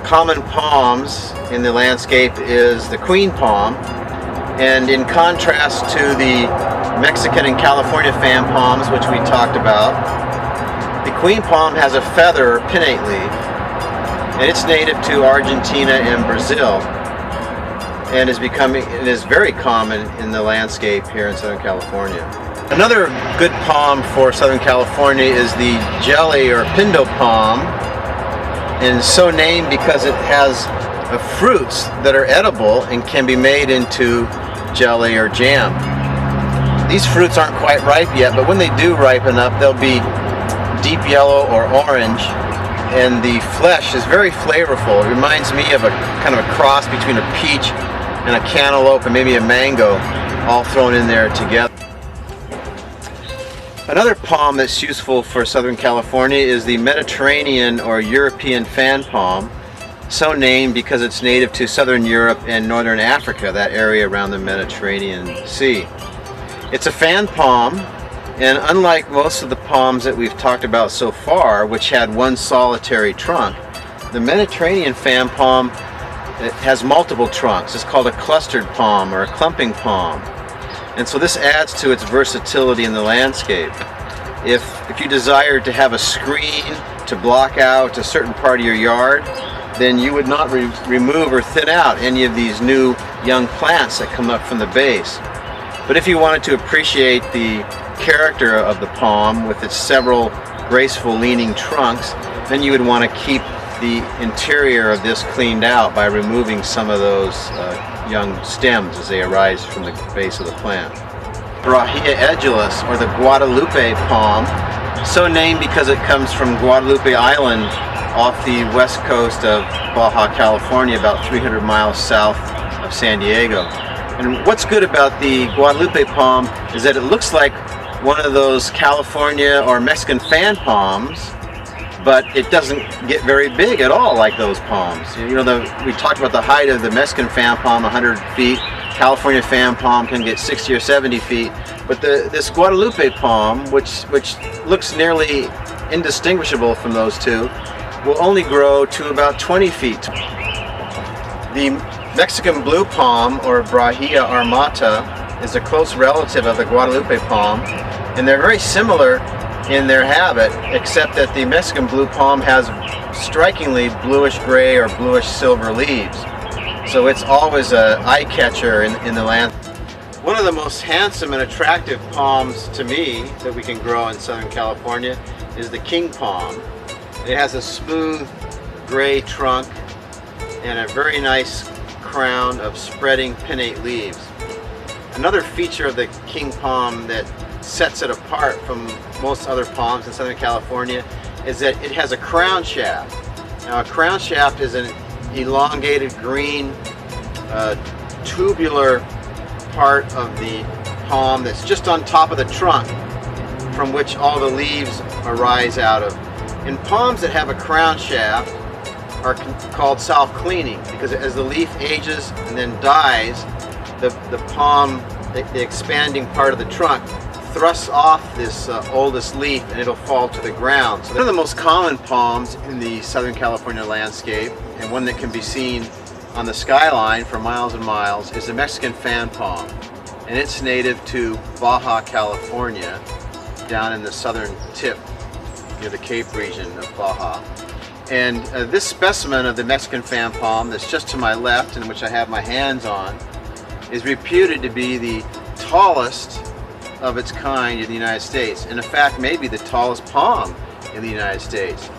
common palms in the landscape is the queen palm, and in contrast to the Mexican and California fan palms, which we talked about, the queen palm has a feather or pinnate leaf, and it's native to Argentina and Brazil, and is very common in the landscape here in Southern California. Another good palm for Southern California is the jelly or pindo palm, and so named because it has fruits that are edible and can be made into jelly or jam. These fruits aren't quite ripe yet, but when they do ripen up, they'll be deep yellow or orange, and the flesh is very flavorful. It reminds me of a kind of a cross between a peach and a cantaloupe and maybe a mango all thrown in there together. Another palm that's useful for Southern California is the Mediterranean or European fan palm, so named because it's native to Southern Europe and Northern Africa, that area around the Mediterranean Sea. It's a fan palm, and unlike most of the palms that we've talked about so far, which had one solitary trunk, the Mediterranean fan palm has multiple trunks. It's called a clustered palm or a clumping palm. And so this adds to its versatility in the landscape. If you desire to have a screen to block out a certain part of your yard, then you would not remove or thin out any of these new young plants that come up from the base. But if you wanted to appreciate the character of the palm with its several graceful leaning trunks, then you would want to keep the interior of this cleaned out by removing some of those young stems as they arise from the base of the plant. Brahia edulis, or the Guadalupe palm, so named because it comes from Guadalupe Island off the west coast of Baja California, about 300 miles south of San Diego. And what's good about the Guadalupe palm is that it looks like one of those California or Mexican fan palms, but it doesn't get very big at all like those palms. You know, we talked about the height of the Mexican fan palm, 100 feet. California fan palm can get 60 or 70 feet. But this Guadalupe palm, which looks nearly indistinguishable from those two, will only grow to about 20 feet. The Mexican blue palm, or Brahia armata, is a close relative of the Guadalupe palm, and they're very similar in their habit, except that the Mexican blue palm has strikingly bluish gray or bluish silver leaves. So it's always an eye catcher in the land. One of the most handsome and attractive palms to me that we can grow in Southern California is the king palm. It has a smooth gray trunk and a very nice crown of spreading pinnate leaves. Another feature of the king palm that sets it apart from most other palms in Southern California is that it has a crown shaft. Now, a crown shaft is an elongated green tubular part of the palm that's just on top of the trunk, from which all the leaves arise out of. And palms that have a crown shaft are called self-cleaning, because as the leaf ages and then dies, the palm, the expanding part of the trunk, thrusts off this oldest leaf and it'll fall to the ground. So one of the most common palms in the Southern California landscape, and one that can be seen on the skyline for miles and miles, is the Mexican fan palm. And it's native to Baja California, down in the southern tip near the Cape region of Baja. And this specimen of the Mexican fan palm that's just to my left, and which I have my hands on, is reputed to be the tallest of its kind in the United States, and in fact maybe the tallest palm in the United States.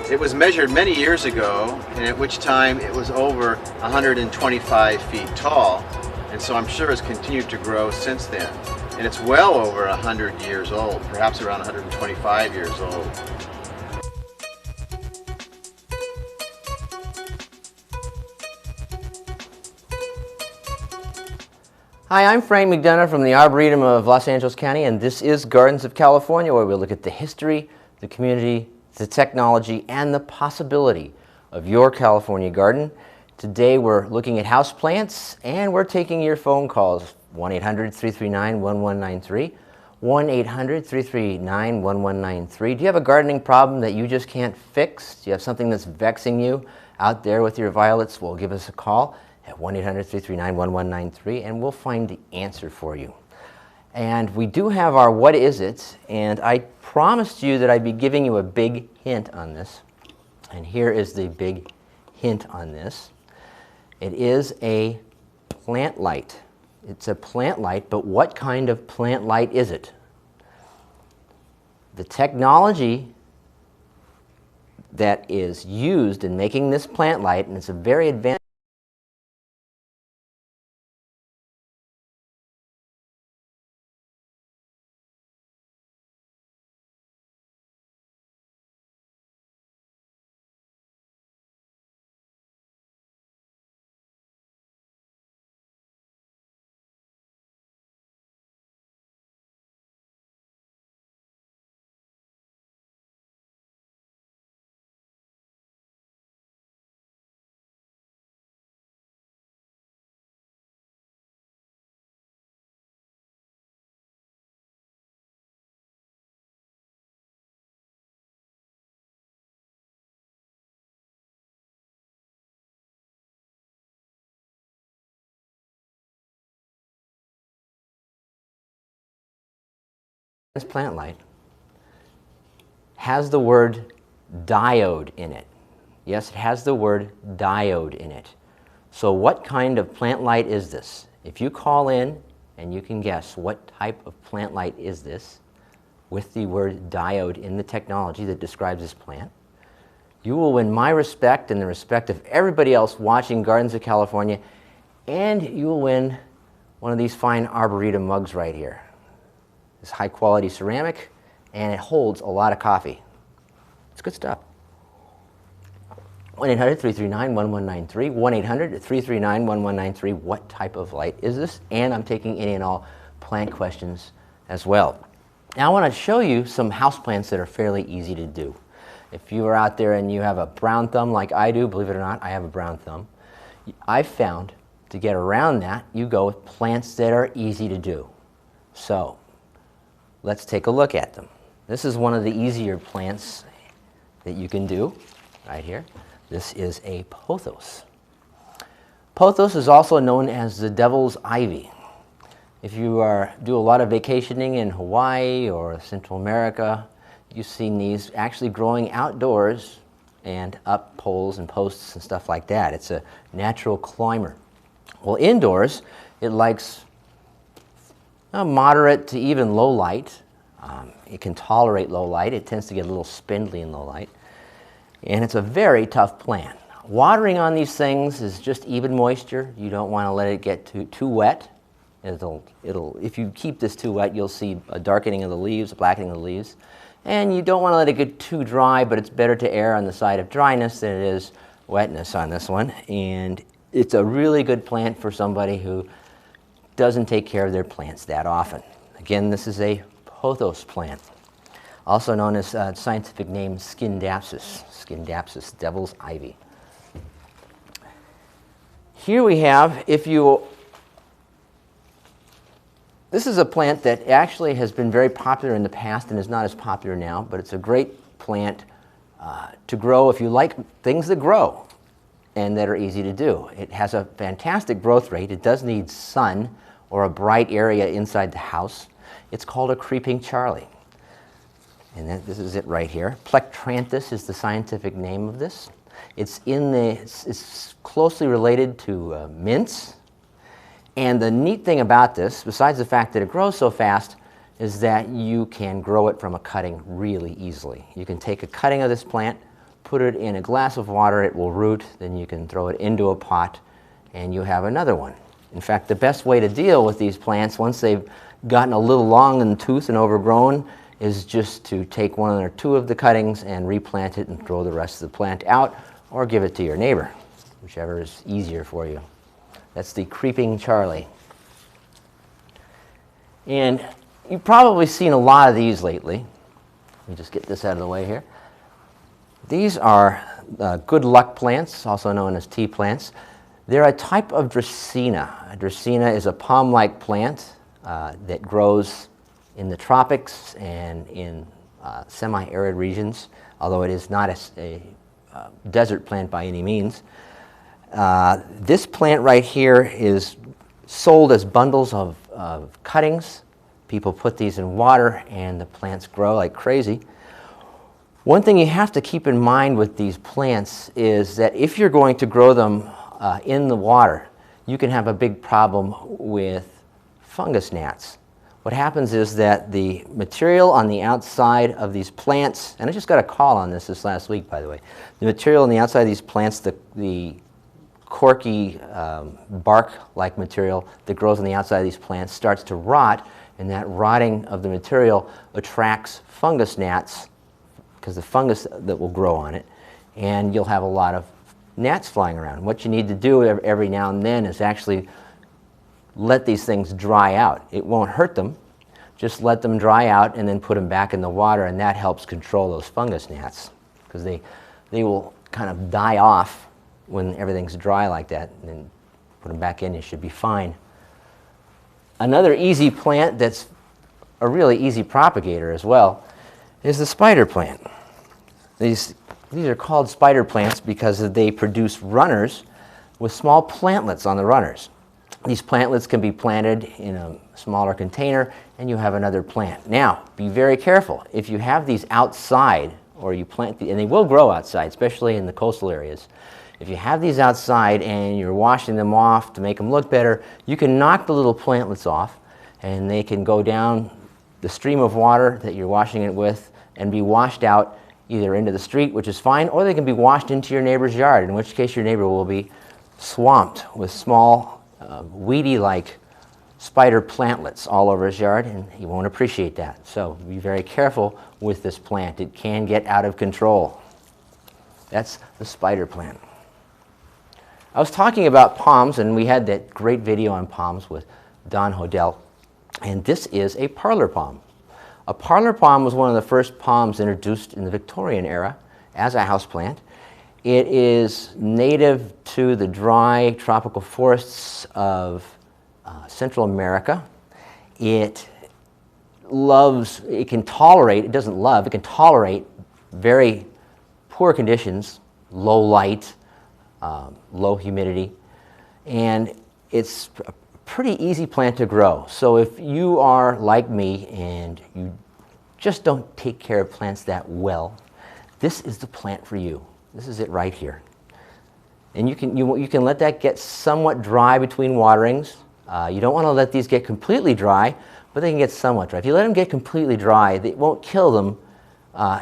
It was measured many years ago, and at which time it was over 125 feet tall, and so I'm sure it's continued to grow since then. And it's well over 100 years old, perhaps around 125 years old. Hi, I'm Frank McDonough from the Arboretum of Los Angeles County, and this is Gardens of California, where we look at the history, the community, the technology, and the possibility of your California garden. Today we're looking at houseplants, and we're taking your phone calls, 1-800-339-1193, 1-800-339-1193. Do you have a gardening problem that you just can't fix? Do you have something that's vexing you out there with your violets? Well, give us a call at 1-800-339-1193, and we'll find the answer for you. And we do have our What Is It, and I promised you that I'd be giving you a big hint on this. And here is the big hint on this. It is a plant light. It's a plant light, but what kind of plant light is it? The technology that is used in making this plant light, and it's a very advanced plant light has the word diode in it. Yes, it has the word diode in it. So what kind of plant light is this? If you call in and you can guess what type of plant light is this with the word diode in the technology that describes this plant, you will win my respect and the respect of everybody else watching Gardens of California, and you will win one of these fine Arboretum mugs right here. It's high quality ceramic, and it holds a lot of coffee. It's good stuff. 1-800-339-1193, 1-800-339-1193. What type of light is this? And I'm taking any and all plant questions as well. Now I want to show you some houseplants that are fairly easy to do. If you are out there and you have a brown thumb like I do, believe it or not, I have a brown thumb. I've found to get around that, you go with plants that are easy to do. So let's take a look at them. This is one of the easier plants that you can do right here. This is a pothos. Pothos is also known as the devil's ivy. If you do a lot of vacationing in Hawaii or Central America, you've seen these actually growing outdoors and up poles and posts and stuff like that. It's a natural climber. Well, indoors, it likes moderate to even low light. It can tolerate low light. It tends to get a little spindly in low light. And it's a very tough plant. Watering on these things is just even moisture. You don't want to let it get too wet. If you keep this too wet, you'll see a darkening of the leaves, a blackening of the leaves. And you don't want to let it get too dry, but it's better to err on the side of dryness than it is wetness on this one. And it's a really good plant for somebody who doesn't take care of their plants that often. Again, this is a pothos plant, also known as scientific name Scindapsus, devil's ivy. Here we have, this is a plant that actually has been very popular in the past and is not as popular now, but it's a great plant to grow if you like things that grow and that are easy to do. It has a fantastic growth rate. It does need sun or a bright area inside the house. It's called a creeping Charlie. And this is it right here. Plectranthus is the scientific name of this. It's closely related to mints. And the neat thing about this, besides the fact that it grows so fast, is that you can grow it from a cutting really easily. You can take a cutting of this plant, put it in a glass of water, it will root, then you can throw it into a pot, and you have another one. In fact, the best way to deal with these plants, once they've gotten a little long in the tooth and overgrown, is just to take one or two of the cuttings and replant it and throw the rest of the plant out, or give it to your neighbor, whichever is easier for you. That's the creeping Charlie. And you've probably seen a lot of these lately. Let me just get this out of the way here. These are good luck plants, also known as tea plants. They're a type of Dracaena. A Dracaena is a palm-like plant that grows in the tropics and in semi-arid regions, although it is not a desert plant by any means. This plant right here is sold as bundles of cuttings. People put these in water and the plants grow like crazy. One thing you have to keep in mind with these plants is that if you're going to grow them in the water, you can have a big problem with fungus gnats. What happens is that the material on the outside of these plants, and I just got a call on this last week, by the way. The material on the outside of these plants, the corky bark-like material that grows on the outside of these plants starts to rot, and that rotting of the material attracts fungus gnats because the fungus that will grow on it, and you'll have a lot of gnats flying around. What you need to do every now and then is actually let these things dry out. It won't hurt them. Just let them dry out and then put them back in the water, and that helps control those fungus gnats because they will kind of die off when everything's dry like that, and then put them back in, you should be fine. Another easy plant that's a really easy propagator as well is the spider plant. These are called spider plants because they produce runners with small plantlets on the runners. These plantlets can be planted in a smaller container and you have another plant. Now, be very careful. If you have these outside, or you plant, and they will grow outside, especially in the coastal areas, if you have these outside and you're washing them off to make them look better, you can knock the little plantlets off and they can go down the stream of water that you're washing it with and be washed out either into the street, which is fine, or they can be washed into your neighbor's yard, in which case your neighbor will be swamped with small, weedy-like spider plantlets all over his yard, and he won't appreciate that. So be very careful with this plant. It can get out of control. That's the spider plant. I was talking about palms, and we had that great video on palms with Don Hodel, and this is a parlor palm. A parlor palm was one of the first palms introduced in the Victorian era as a houseplant. It is native to the dry tropical forests of Central America. It can tolerate very poor conditions, low light, low humidity, and it's a pretty easy plant to grow. So if you are like me and you just don't take care of plants that well, this is the plant for you. This is it right here. And you can let that get somewhat dry between waterings. You don't want to let these get completely dry, but they can get somewhat dry. If you let them get completely dry, it won't kill them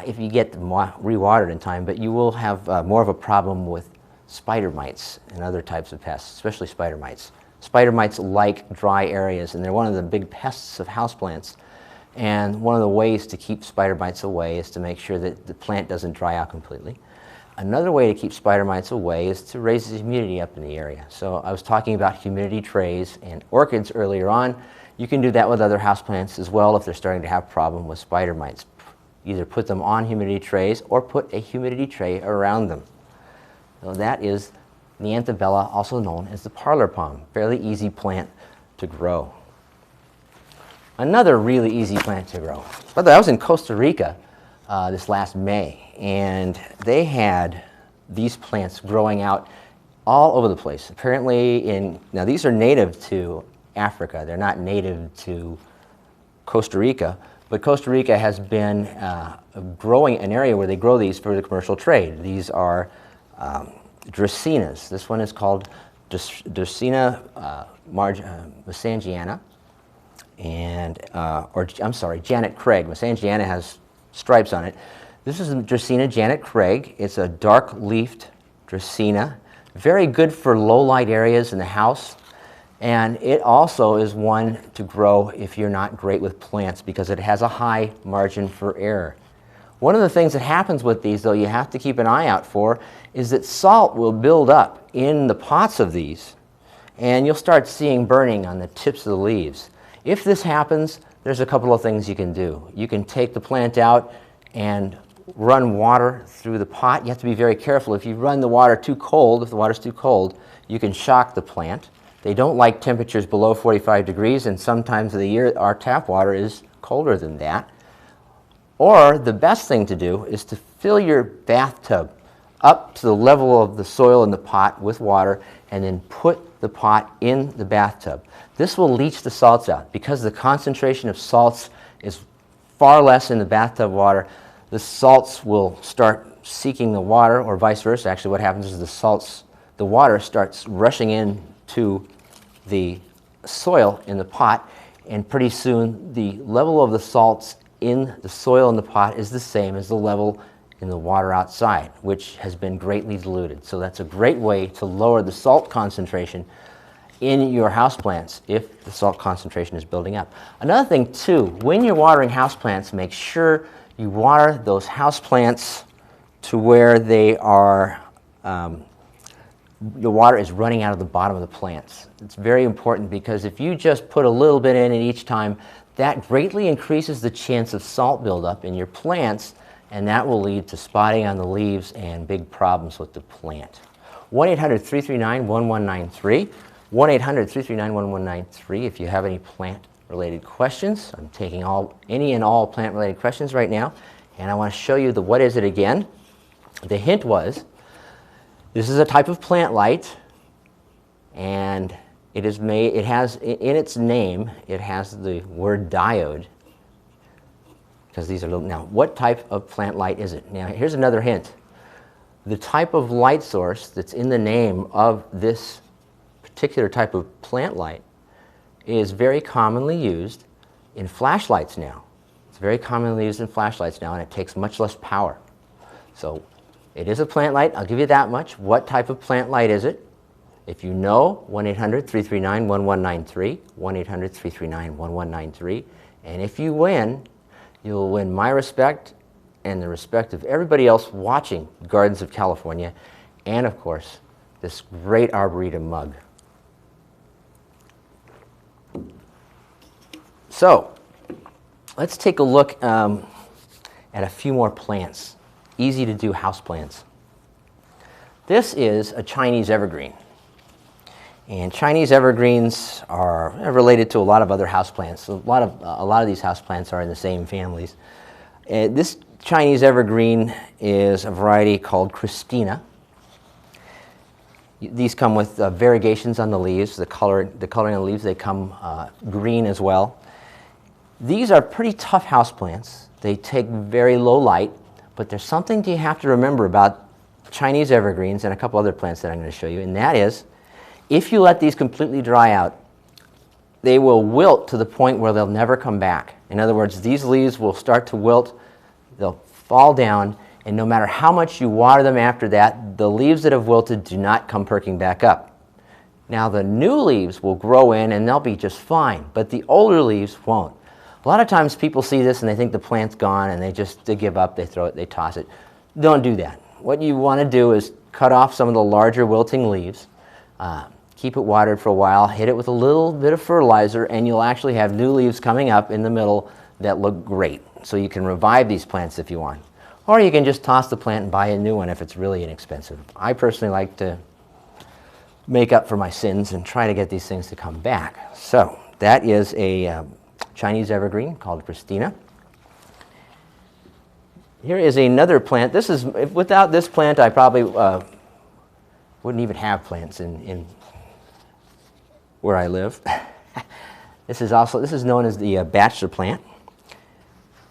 if you get them rewatered in time, but you will have more of a problem with spider mites and other types of pests, especially spider mites. Spider mites like dry areas, and they're one of the big pests of houseplants. And one of the ways to keep spider mites away is to make sure that the plant doesn't dry out completely. Another way to keep spider mites away is to raise the humidity up in the area. So I was talking about humidity trays and orchids earlier on. You can do that with other houseplants as well if they're starting to have a problem with spider mites. Either put them on humidity trays or put a humidity tray around them. So that is the Anthabella, also known as the parlor palm. Fairly easy plant to grow. Another really easy plant to grow. By the way, I was in Costa Rica this last May, and they had these plants growing out all over the place. Apparently, now these are native to Africa. They're not native to Costa Rica, but Costa Rica has been growing an area where they grow these for the commercial trade. These are Dracaenas. This one is called Dracaena Masangiana, and Janet Craig. Masangiana has stripes on it. This is Dracaena Janet Craig. It's a dark-leafed Dracaena, very good for low-light areas in the house, and it also is one to grow if you're not great with plants because it has a high margin for error. One of the things that happens with these, though, you have to keep an eye out for, is that salt will build up in the pots of these, and you'll start seeing burning on the tips of the leaves. If this happens, there's a couple of things you can do. You can take the plant out and run water through the pot. You have to be very careful. If you run the water too cold, if the water's too cold, you can shock the plant. They don't like temperatures below 45 degrees, and sometimes of the year our tap water is colder than that. Or the best thing to do is to fill your bathtub up to the level of the soil in the pot with water and then put the pot in the bathtub. This will leach the salts out. Because the concentration of salts is far less in the bathtub water, the salts will start seeking the water, or vice versa. Actually, what happens is the water starts rushing in to the soil in the pot, and pretty soon the level of the salts in the soil in the pot is the same as the level in the water outside, which has been greatly diluted. So that's a great way to lower the salt concentration in your houseplants if the salt concentration is building up. Another thing too, when you're watering houseplants, make sure you water those houseplants to where they are, the water is running out of the bottom of the plants. It's very important because if you just put a little bit in it each time, that greatly increases the chance of salt buildup in your plants, and that will lead to spotting on the leaves and big problems with the plant. 1-800-339-1193. 1-800-339-1193 if you have any plant-related questions. I'm taking any and all plant-related questions right now, and I want to show you the what is it again. The hint was, this is a type of plant light, and it has in its name, it has the word diode, because these are little. Now, what type of plant light is it? Now, here's another hint. The type of light source that's in the name of this particular type of plant light is very commonly used in flashlights now. It's very commonly used in flashlights now, and it takes much less power. So it is a plant light, I'll give you that much. What type of plant light is it? If you know, 1-800-339-1193, 1-800-339-1193, and if you win, you'll win my respect and the respect of everybody else watching Gardens of California, and of course, this great Arboretum mug. So, let's take a look at a few more plants. Easy to do house plants. This is a Chinese evergreen. And Chinese evergreens are related to a lot of other houseplants. A lot of these houseplants are in the same families. This Chinese evergreen is a variety called Christina. These come with variegations on the leaves. The coloring of the leaves, they come green as well. These are pretty tough houseplants. They take very low light, but there's something you have to remember about Chinese evergreens and a couple other plants that I'm going to show you, and that is, if you let these completely dry out, they will wilt to the point where they'll never come back. In other words, these leaves will start to wilt, they'll fall down, and no matter how much you water them after that, the leaves that have wilted do not come perking back up. Now the new leaves will grow in and they'll be just fine, but the older leaves won't. A lot of times people see this and they think the plant's gone and they give up, they throw it, they toss it. Don't do that. What you want to do is cut off some of the larger wilting leaves, keep it watered for a while, hit it with a little bit of fertilizer, and you'll actually have new leaves coming up in the middle that look great. So you can revive these plants if you want. Or you can just toss the plant and buy a new one if it's really inexpensive. I personally like to make up for my sins and try to get these things to come back. So that is a Chinese evergreen called Christina. Here is another plant. This is, without this plant, I probably wouldn't even have plants in where I live. This is known as the bachelor plant,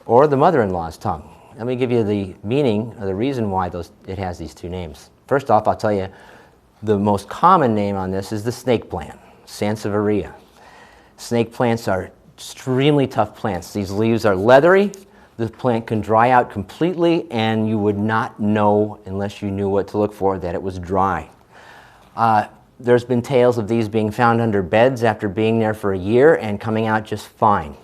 or the mother-in-law's tongue. Let me give you the meaning or the reason why it has these two names. First off, I'll tell you the most common name on this is the snake plant, Sansevieria. Snake plants are extremely tough plants. These leaves are leathery. The plant can dry out completely, and you would not know, unless you knew what to look for, that it was dry. There's been tales of these being found under beds after being there for a year and coming out just fine.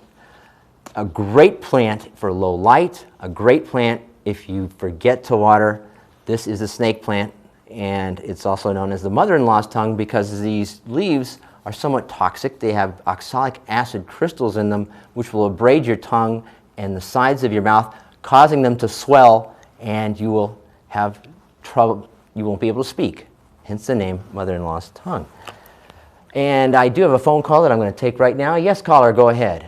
A great plant for low light, a great plant if you forget to water. This is a snake plant, and it's also known as the mother-in-law's tongue because these leaves are somewhat toxic. They have oxalic acid crystals in them, which will abrade your tongue and the sides of your mouth, causing them to swell, and you will have trouble. You won't be able to speak, hence the name mother-in-law's tongue. And I do have a phone call that I'm going to take right now. Yes, caller, go ahead.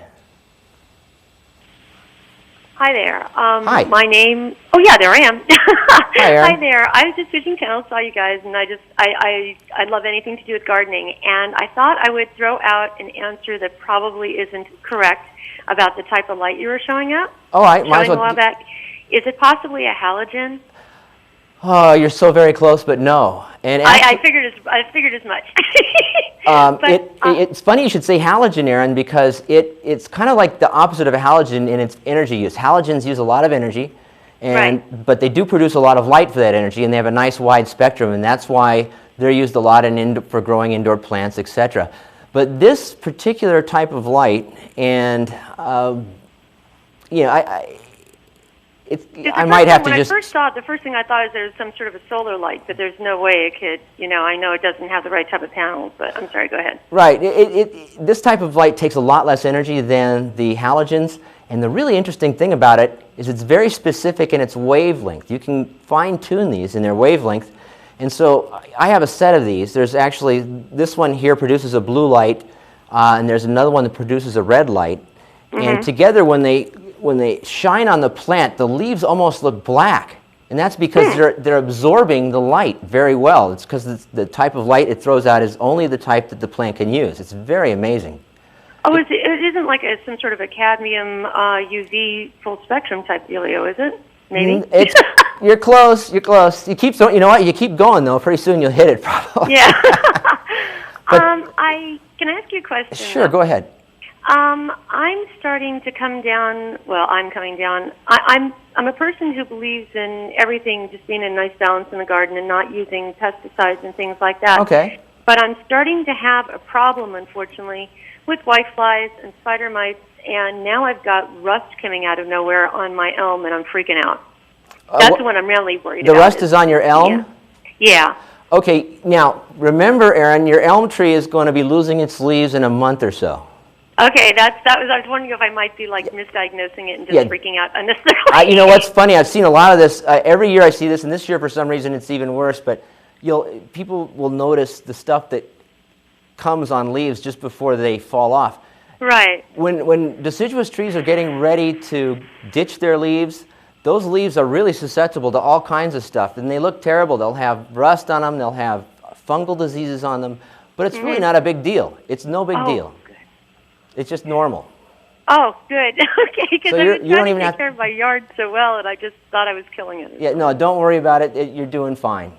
Hi there. Hi. My name. Oh yeah, there I am. Hi, Erin. Hi there. I was just visiting town, saw you guys, and I love anything to do with gardening. And I thought I would throw out an answer that probably isn't correct about the type of light you were showing up. All right, might as Showing a well. while back. Is it possibly a halogen? Oh, you're so very close, but no. And I figured as much. It's funny you should say halogen, Erin, because it's kind of like the opposite of a halogen in its energy use. Halogens use a lot of energy, but they do produce a lot of light for that energy, and they have a nice wide spectrum, and that's why they're used a lot for growing indoor plants, etc. But this particular type of light, and I might have to just... When I first saw it, the first thing I thought is there was some sort of a solar light, but there's no way it could, I know it doesn't have the right type of panels, but I'm sorry, go ahead. Right. This type of light takes a lot less energy than the halogens, and the really interesting thing about it is it's very specific in its wavelength. You can fine-tune these in their wavelength, and so I have a set of these. There's actually, this one here produces a blue light, and there's another one that produces a red light, and together when they shine on the plant, the leaves almost look black. And that's because they're absorbing the light very well. It's because the type of light it throws out is only the type that the plant can use. It's very amazing. Oh, it isn't like some sort of a cadmium UV full spectrum type dealio, is it? Maybe? You're close, you're close. You keep going though, pretty soon you'll hit it probably. Yeah. Can I ask you a question? Sure, go ahead. I'm starting to come down. Well, I'm coming down. I'm a person who believes in everything just being in nice balance in the garden and not using pesticides and things like that. Okay. But I'm starting to have a problem, unfortunately, with whiteflies and spider mites, and now I've got rust coming out of nowhere on my elm, and I'm freaking out. That's the one I'm really worried about. The rust is on your elm? Yeah. Okay, now remember, Erin, your elm tree is going to be losing its leaves in a month or so. Okay, I was wondering if I might be like misdiagnosing it and just freaking out unnecessarily. You know what's funny? I've seen a lot of this. Every year I see this, and this year for some reason it's even worse. But people will notice the stuff that comes on leaves just before they fall off. Right. When deciduous trees are getting ready to ditch their leaves, those leaves are really susceptible to all kinds of stuff, and they look terrible. They'll have rust on them. They'll have fungal diseases on them. But it's really not a big deal. It's no big deal. It's just normal. Oh, good. Okay, because So I've been you don't trying even to have take care of my yard so well, and I just thought I was killing it. Yeah, no, don't worry about it. You're doing fine.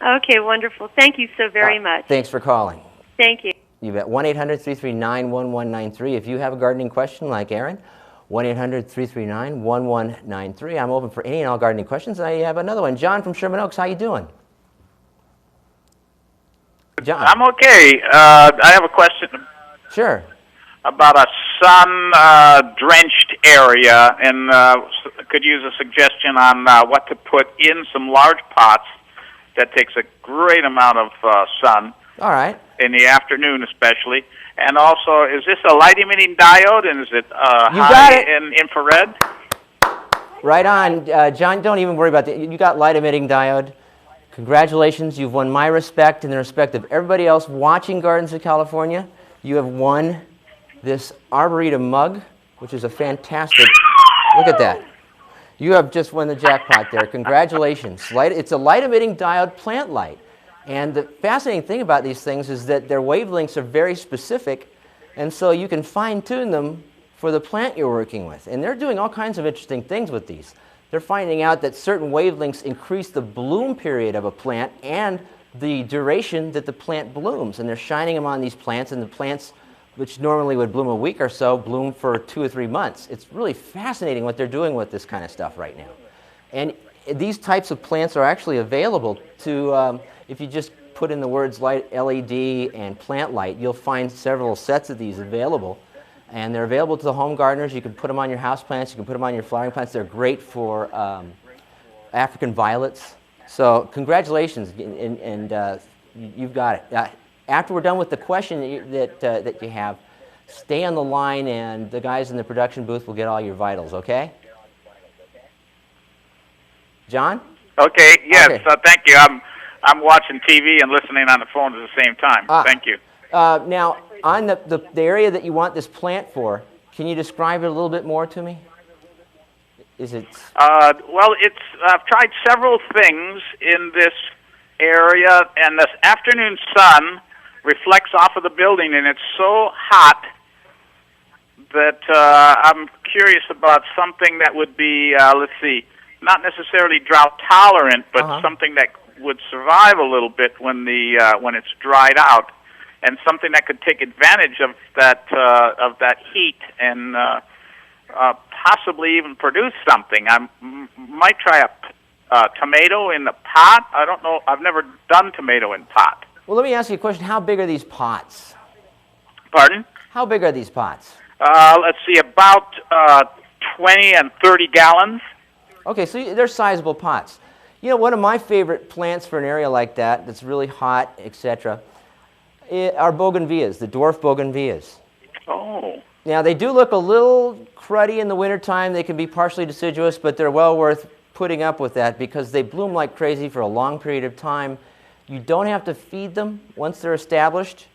Okay, wonderful. Thank you so very much. Thanks for calling. Thank you. You bet. 1-800-339-1193. If you have a gardening question like Erin, 1-800-339-1193. I'm open for any and all gardening questions. I have another one. John from Sherman Oaks, how you doing? John. I'm okay. I have a question. Sure. About a sun-drenched area, and could use a suggestion on what to put in some large pots that takes a great amount of sun. All right. In the afternoon especially. And also, is this a light-emitting diode, and is it high in infrared? Right on. John, don't even worry about that. You got light-emitting diode. Congratulations. You've won my respect and the respect of everybody else watching Gardens of California. You have won this Arboretum mug, which is a fantastic... Look at that. You have just won the jackpot there. Congratulations. It's a light-emitting diode plant light. And the fascinating thing about these things is that their wavelengths are very specific, and so you can fine-tune them for the plant you're working with. And they're doing all kinds of interesting things with these. They're finding out that certain wavelengths increase the bloom period of a plant and the duration that the plant blooms. And they're shining them on these plants, and the plants, which normally would bloom a week or so, bloom for 2 or 3 months. It's really fascinating what they're doing with this kind of stuff right now. And these types of plants are actually available to... if you just put in the words light, LED and plant light, you'll find several sets of these available. And they're available to the home gardeners. You can put them on your house plants. You can put them on your flowering plants. They're great for African violets. So congratulations, and you've got it. After we're done with the question that you have, stay on the line, and the guys in the production booth will get all your vitals, okay? John? Okay, yes, Okay. Thank you. I'm watching TV and listening on the phone at the same time. Thank you. Now, on the area that you want this plant for, can you describe it a little bit more to me? Is it? Well, I've tried several things in this area, and this afternoon sun reflects off of the building, and it's so hot that I'm curious about something that would be, let's see, not necessarily drought tolerant, but something that would survive a little bit when it's dried out, and something that could take advantage of that heat and possibly even produce something. I might try a tomato in the pot. I don't know. I've never done tomato in pot. Well, let me ask you a question. How big are these pots? Pardon? How big are these pots? Let's see, about 20 and 30 gallons. Okay, so they're sizable pots. You know, one of my favorite plants for an area like that that's really hot, etc., are bougainvilleas, the dwarf bougainvilleas. Oh. Now, they do look a little cruddy in the wintertime. They can be partially deciduous, but they're well worth putting up with that because they bloom like crazy for a long period of time. You don't have to feed them once they're established.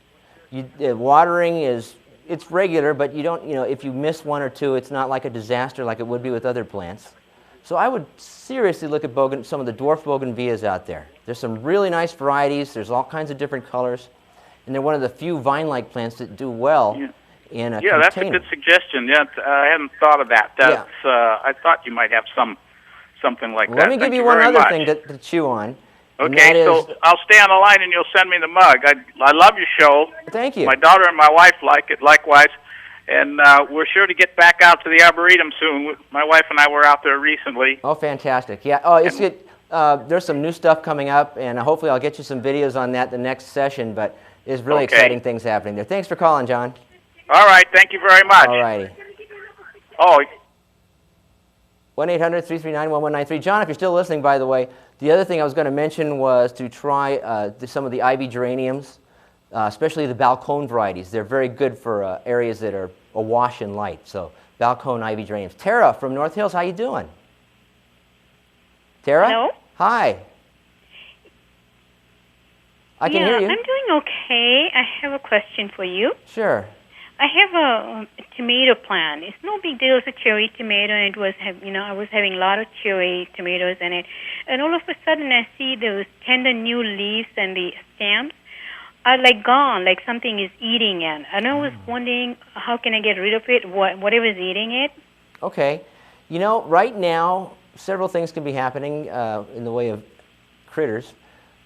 Watering it's regular, but you don't, if you miss 1 or 2, it's not like a disaster like it would be with other plants. So I would seriously look at some of the dwarf bougainvilleas out there. There's some really nice varieties. There's all kinds of different colors. And they're one of the few vine-like plants that do well in a container. That's a good suggestion. Yeah, I hadn't thought of that. I thought you might have something like that. Let me give you one other thing to chew on. Okay, so I'll stay on the line and you'll send me the mug. I love your show. Thank you. My daughter and my wife like it likewise. And we're sure to get back out to the Arboretum soon. My wife and I were out there recently. Oh, fantastic. Yeah. Oh, it's good. There's some new stuff coming up, and hopefully I'll get you some videos on that the next session, but there's really exciting things happening there. Thanks for calling, John. All right. Thank you very much. All righty. Oh. 1-800-339-1193. John, if you're still listening, by the way, the other thing I was going to mention was to try some of the ivy geraniums, especially the balcone varieties. They're very good for areas that are awash in light. So balcone ivy geraniums. Tara from North Hills, how you doing? Tara? Hello? Hi. I can hear you. I'm doing okay. I have a question for you. Sure. I have a tomato plant. It's no big deal. It's a cherry tomato, and I was having a lot of cherry tomatoes in it. And all of a sudden, I see those tender new leaves and the stems are like gone, like something is eating it. And I was wondering, how can I get rid of it? Whatever is eating it. Okay. Right now, several things can be happening in the way of critters.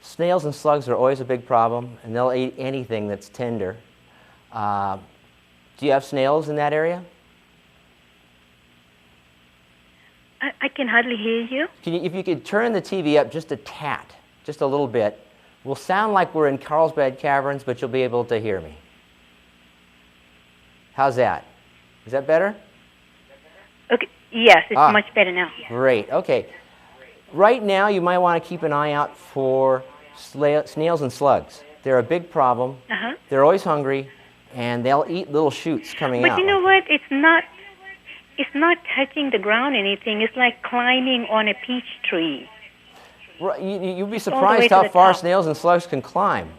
Snails and slugs are always a big problem, and they'll eat anything that's tender. Do you have snails in that area? I can hardly hear you. If you could turn the TV up just a tad, just a little bit, we'll sound like we're in Carlsbad Caverns, but you'll be able to hear me. How's that? Is that better? Okay. Yes, it's much better now. Great. Okay. Right now, you might want to keep an eye out for snails and slugs. They're a big problem. They're always hungry, and they'll eat little shoots coming out. But you know what? It's not touching the ground or anything. It's like climbing on a peach tree. You'd be surprised how far snails and slugs can climb.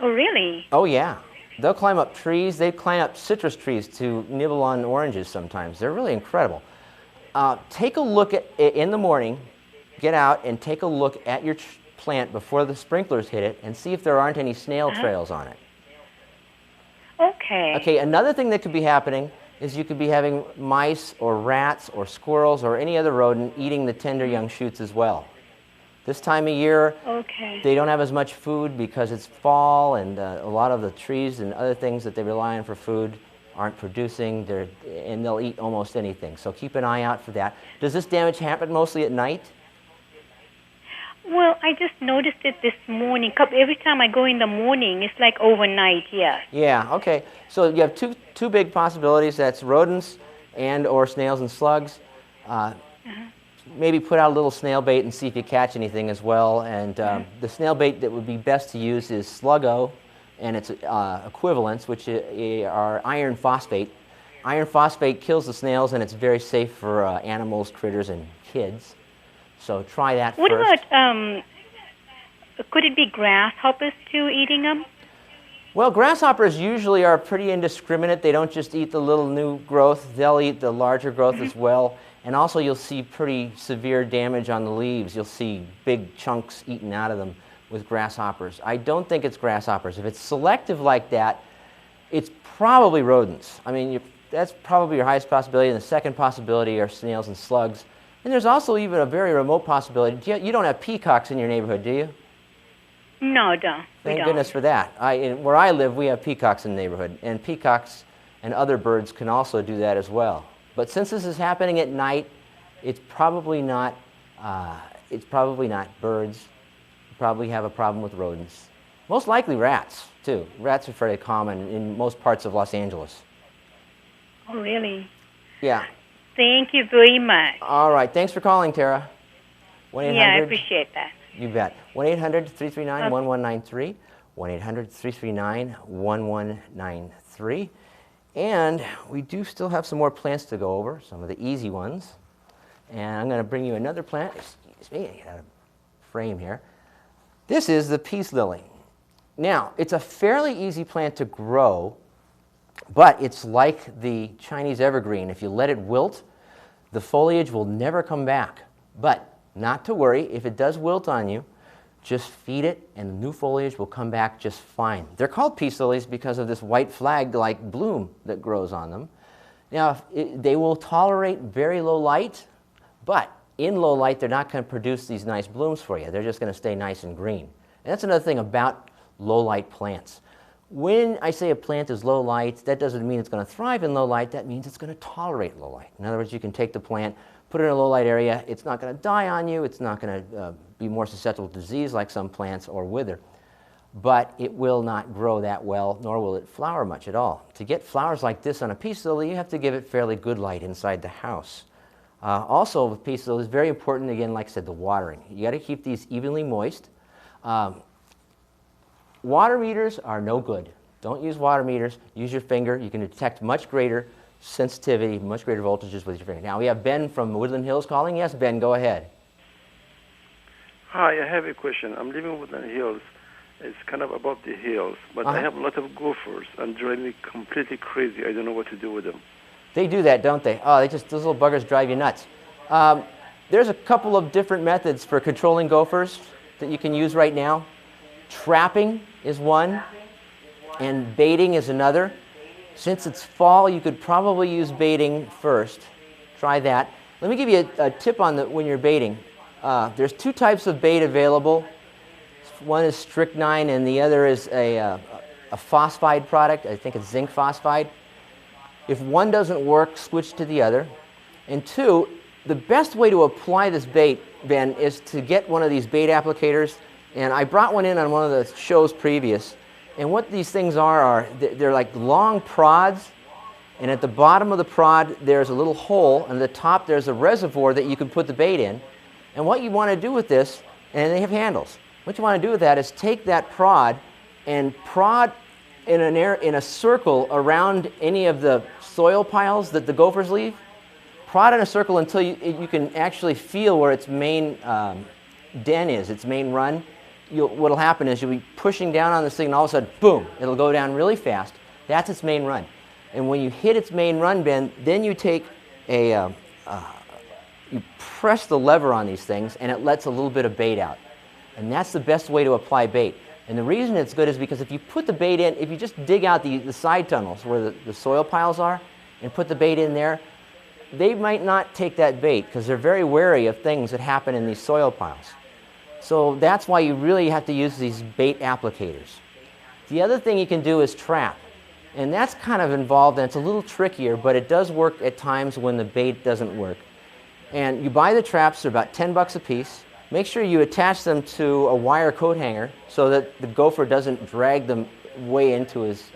Oh, really? Oh, yeah. They'll climb up trees. They climb up citrus trees to nibble on oranges sometimes. They're really incredible. Take a look in the morning, get out and take a look at your plant before the sprinklers hit it and see if there aren't any snail trails on it. Okay. Okay, another thing that could be happening is you could be having mice or rats or squirrels or any other rodent eating the tender young shoots as well. This time of year, they don't have as much food because it's fall and a lot of the trees and other things that they rely on for food aren't producing, and they'll eat almost anything. So keep an eye out for that. Does this damage happen mostly at night? Well, I just noticed it this morning. Every time I go in the morning, it's like overnight, yeah. Yeah, okay. So you have two big possibilities. That's rodents and or snails and slugs. Maybe put out a little snail bait and see if you catch anything as well. And the snail bait that would be best to use is Sluggo and its equivalents, which are iron phosphate. Iron phosphate kills the snails, and it's very safe for animals, critters, and kids. So try that first. What about, could it be grasshoppers too eating them? Well, grasshoppers usually are pretty indiscriminate. They don't just eat the little new growth. They'll eat the larger growth as well. And also you'll see pretty severe damage on the leaves. You'll see big chunks eaten out of them with grasshoppers. I don't think it's grasshoppers. If it's selective like that, it's probably rodents. I mean, that's probably your highest possibility. And the second possibility are snails and slugs. And there's also even a very remote possibility. You don't have peacocks in your neighborhood, do you? No, don't. Thank goodness for that. Where I live, we have peacocks in the neighborhood. And peacocks and other birds can also do that as well. But since this is happening at night, it's probably not birds. You probably have a problem with rodents. Most likely rats, too. Rats are fairly common in most parts of Los Angeles. Oh, really? Yeah. Thank you very much. All right. Thanks for calling, Tara. 1-800, yeah, I appreciate that. You bet. 1-800-339-1193. 1-800-339-1193. And we do still have some more plants to go over, some of the easy ones. And I'm going to bring you another plant. Excuse me, I got a frame here. This is the peace lily. Now, it's a fairly easy plant to grow, but it's like the Chinese evergreen. If you let it wilt, the foliage will never come back. But not to worry, if it does wilt on you, just feed it and the new foliage will come back just fine. They're called peace lilies because of this white flag-like bloom that grows on them. Now, they will tolerate very low light, but in low light, they're not going to produce these nice blooms for you. They're just going to stay nice and green. And that's another thing about low light plants. When I say a plant is low light, that doesn't mean it's going to thrive in low light. That means it's going to tolerate low light. In other words, you can take the plant, put it in a low light area. It's not going to die on you. It's not going to be more susceptible to disease like some plants or wither. But it will not grow that well, nor will it flower much at all. To get flowers like this on a peace lily, you have to give it fairly good light inside the house. Also, with peace lilies, it's very important, again, like I said, the watering. You got to keep these evenly moist. Water meters are no good. Don't use water meters. Use your finger. You can detect much greater sensitivity, much greater voltages with your finger. Now, we have Ben from Woodland Hills calling. Yes, Ben, go ahead. Hi, I have a question. I'm living in Woodland Hills. It's kind of above the hills, but I have a lot of gophers and drive me completely crazy. I don't know what to do with them. They do that, don't they? Oh, those little buggers drive you nuts. There's a couple of different methods for controlling gophers that you can use right now. Trapping is one, and baiting is another. Since it's fall, you could probably use baiting first. Try that. Let me give you a tip on when you're baiting. There's two types of bait available. One is strychnine, and the other is a phosphide product. I think it's zinc phosphide. If one doesn't work, switch to the other. And two, the best way to apply this bait, Ben, is to get one of these bait applicators. And I brought one in on one of the shows previous. And what these things are they're like long prods, And at the bottom of the prod, there's a little hole, and at the top there's a reservoir that you can put the bait in. And what you want to do with this, and they have handles, what you want to do with that is take that prod and prod in a circle around any of the soil piles that the gophers leave. Prod in a circle until you can actually feel where its main den is, its main run. What'll happen is you'll be pushing down on this thing, and all of a sudden, boom, it'll go down really fast. That's its main run. And when you hit its main run bend, then you take you press the lever on these things, and it lets a little bit of bait out. And that's the best way to apply bait. And the reason it's good is because if you put the bait in, if you just dig out the side tunnels where the soil piles are and put the bait in there, they might not take that bait because they're very wary of things that happen in these soil piles. So that's why you really have to use these bait applicators. The other thing you can do is trap. And that's kind of involved, and it's a little trickier, but it does work at times when the bait doesn't work. And you buy the traps, they're about 10 bucks a piece. Make sure you attach them to a wire coat hanger so that the gopher doesn't drag them way into his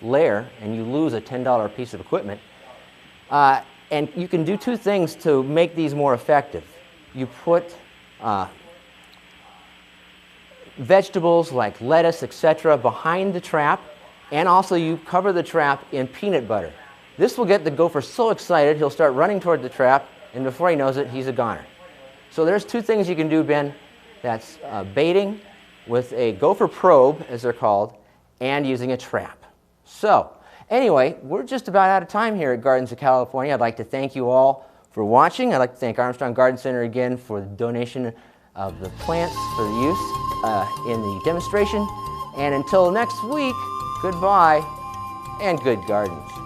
lair and you lose a $10 piece of equipment. And you can do two things to make these more effective. You put vegetables like lettuce, etc., behind the trap, and also you cover the trap in peanut butter. This will get the gopher so excited he'll start running toward the trap, and before he knows it, he's a goner. So there's two things you can do, Ben. That's baiting with a gopher probe, as they're called, and using a trap. So anyway, we're just about out of time here at Gardens of California. I'd like to thank you all for watching. I'd like to thank Armstrong Garden Center again for the donation of the plants for use in the demonstration. And until next week, goodbye and good gardens.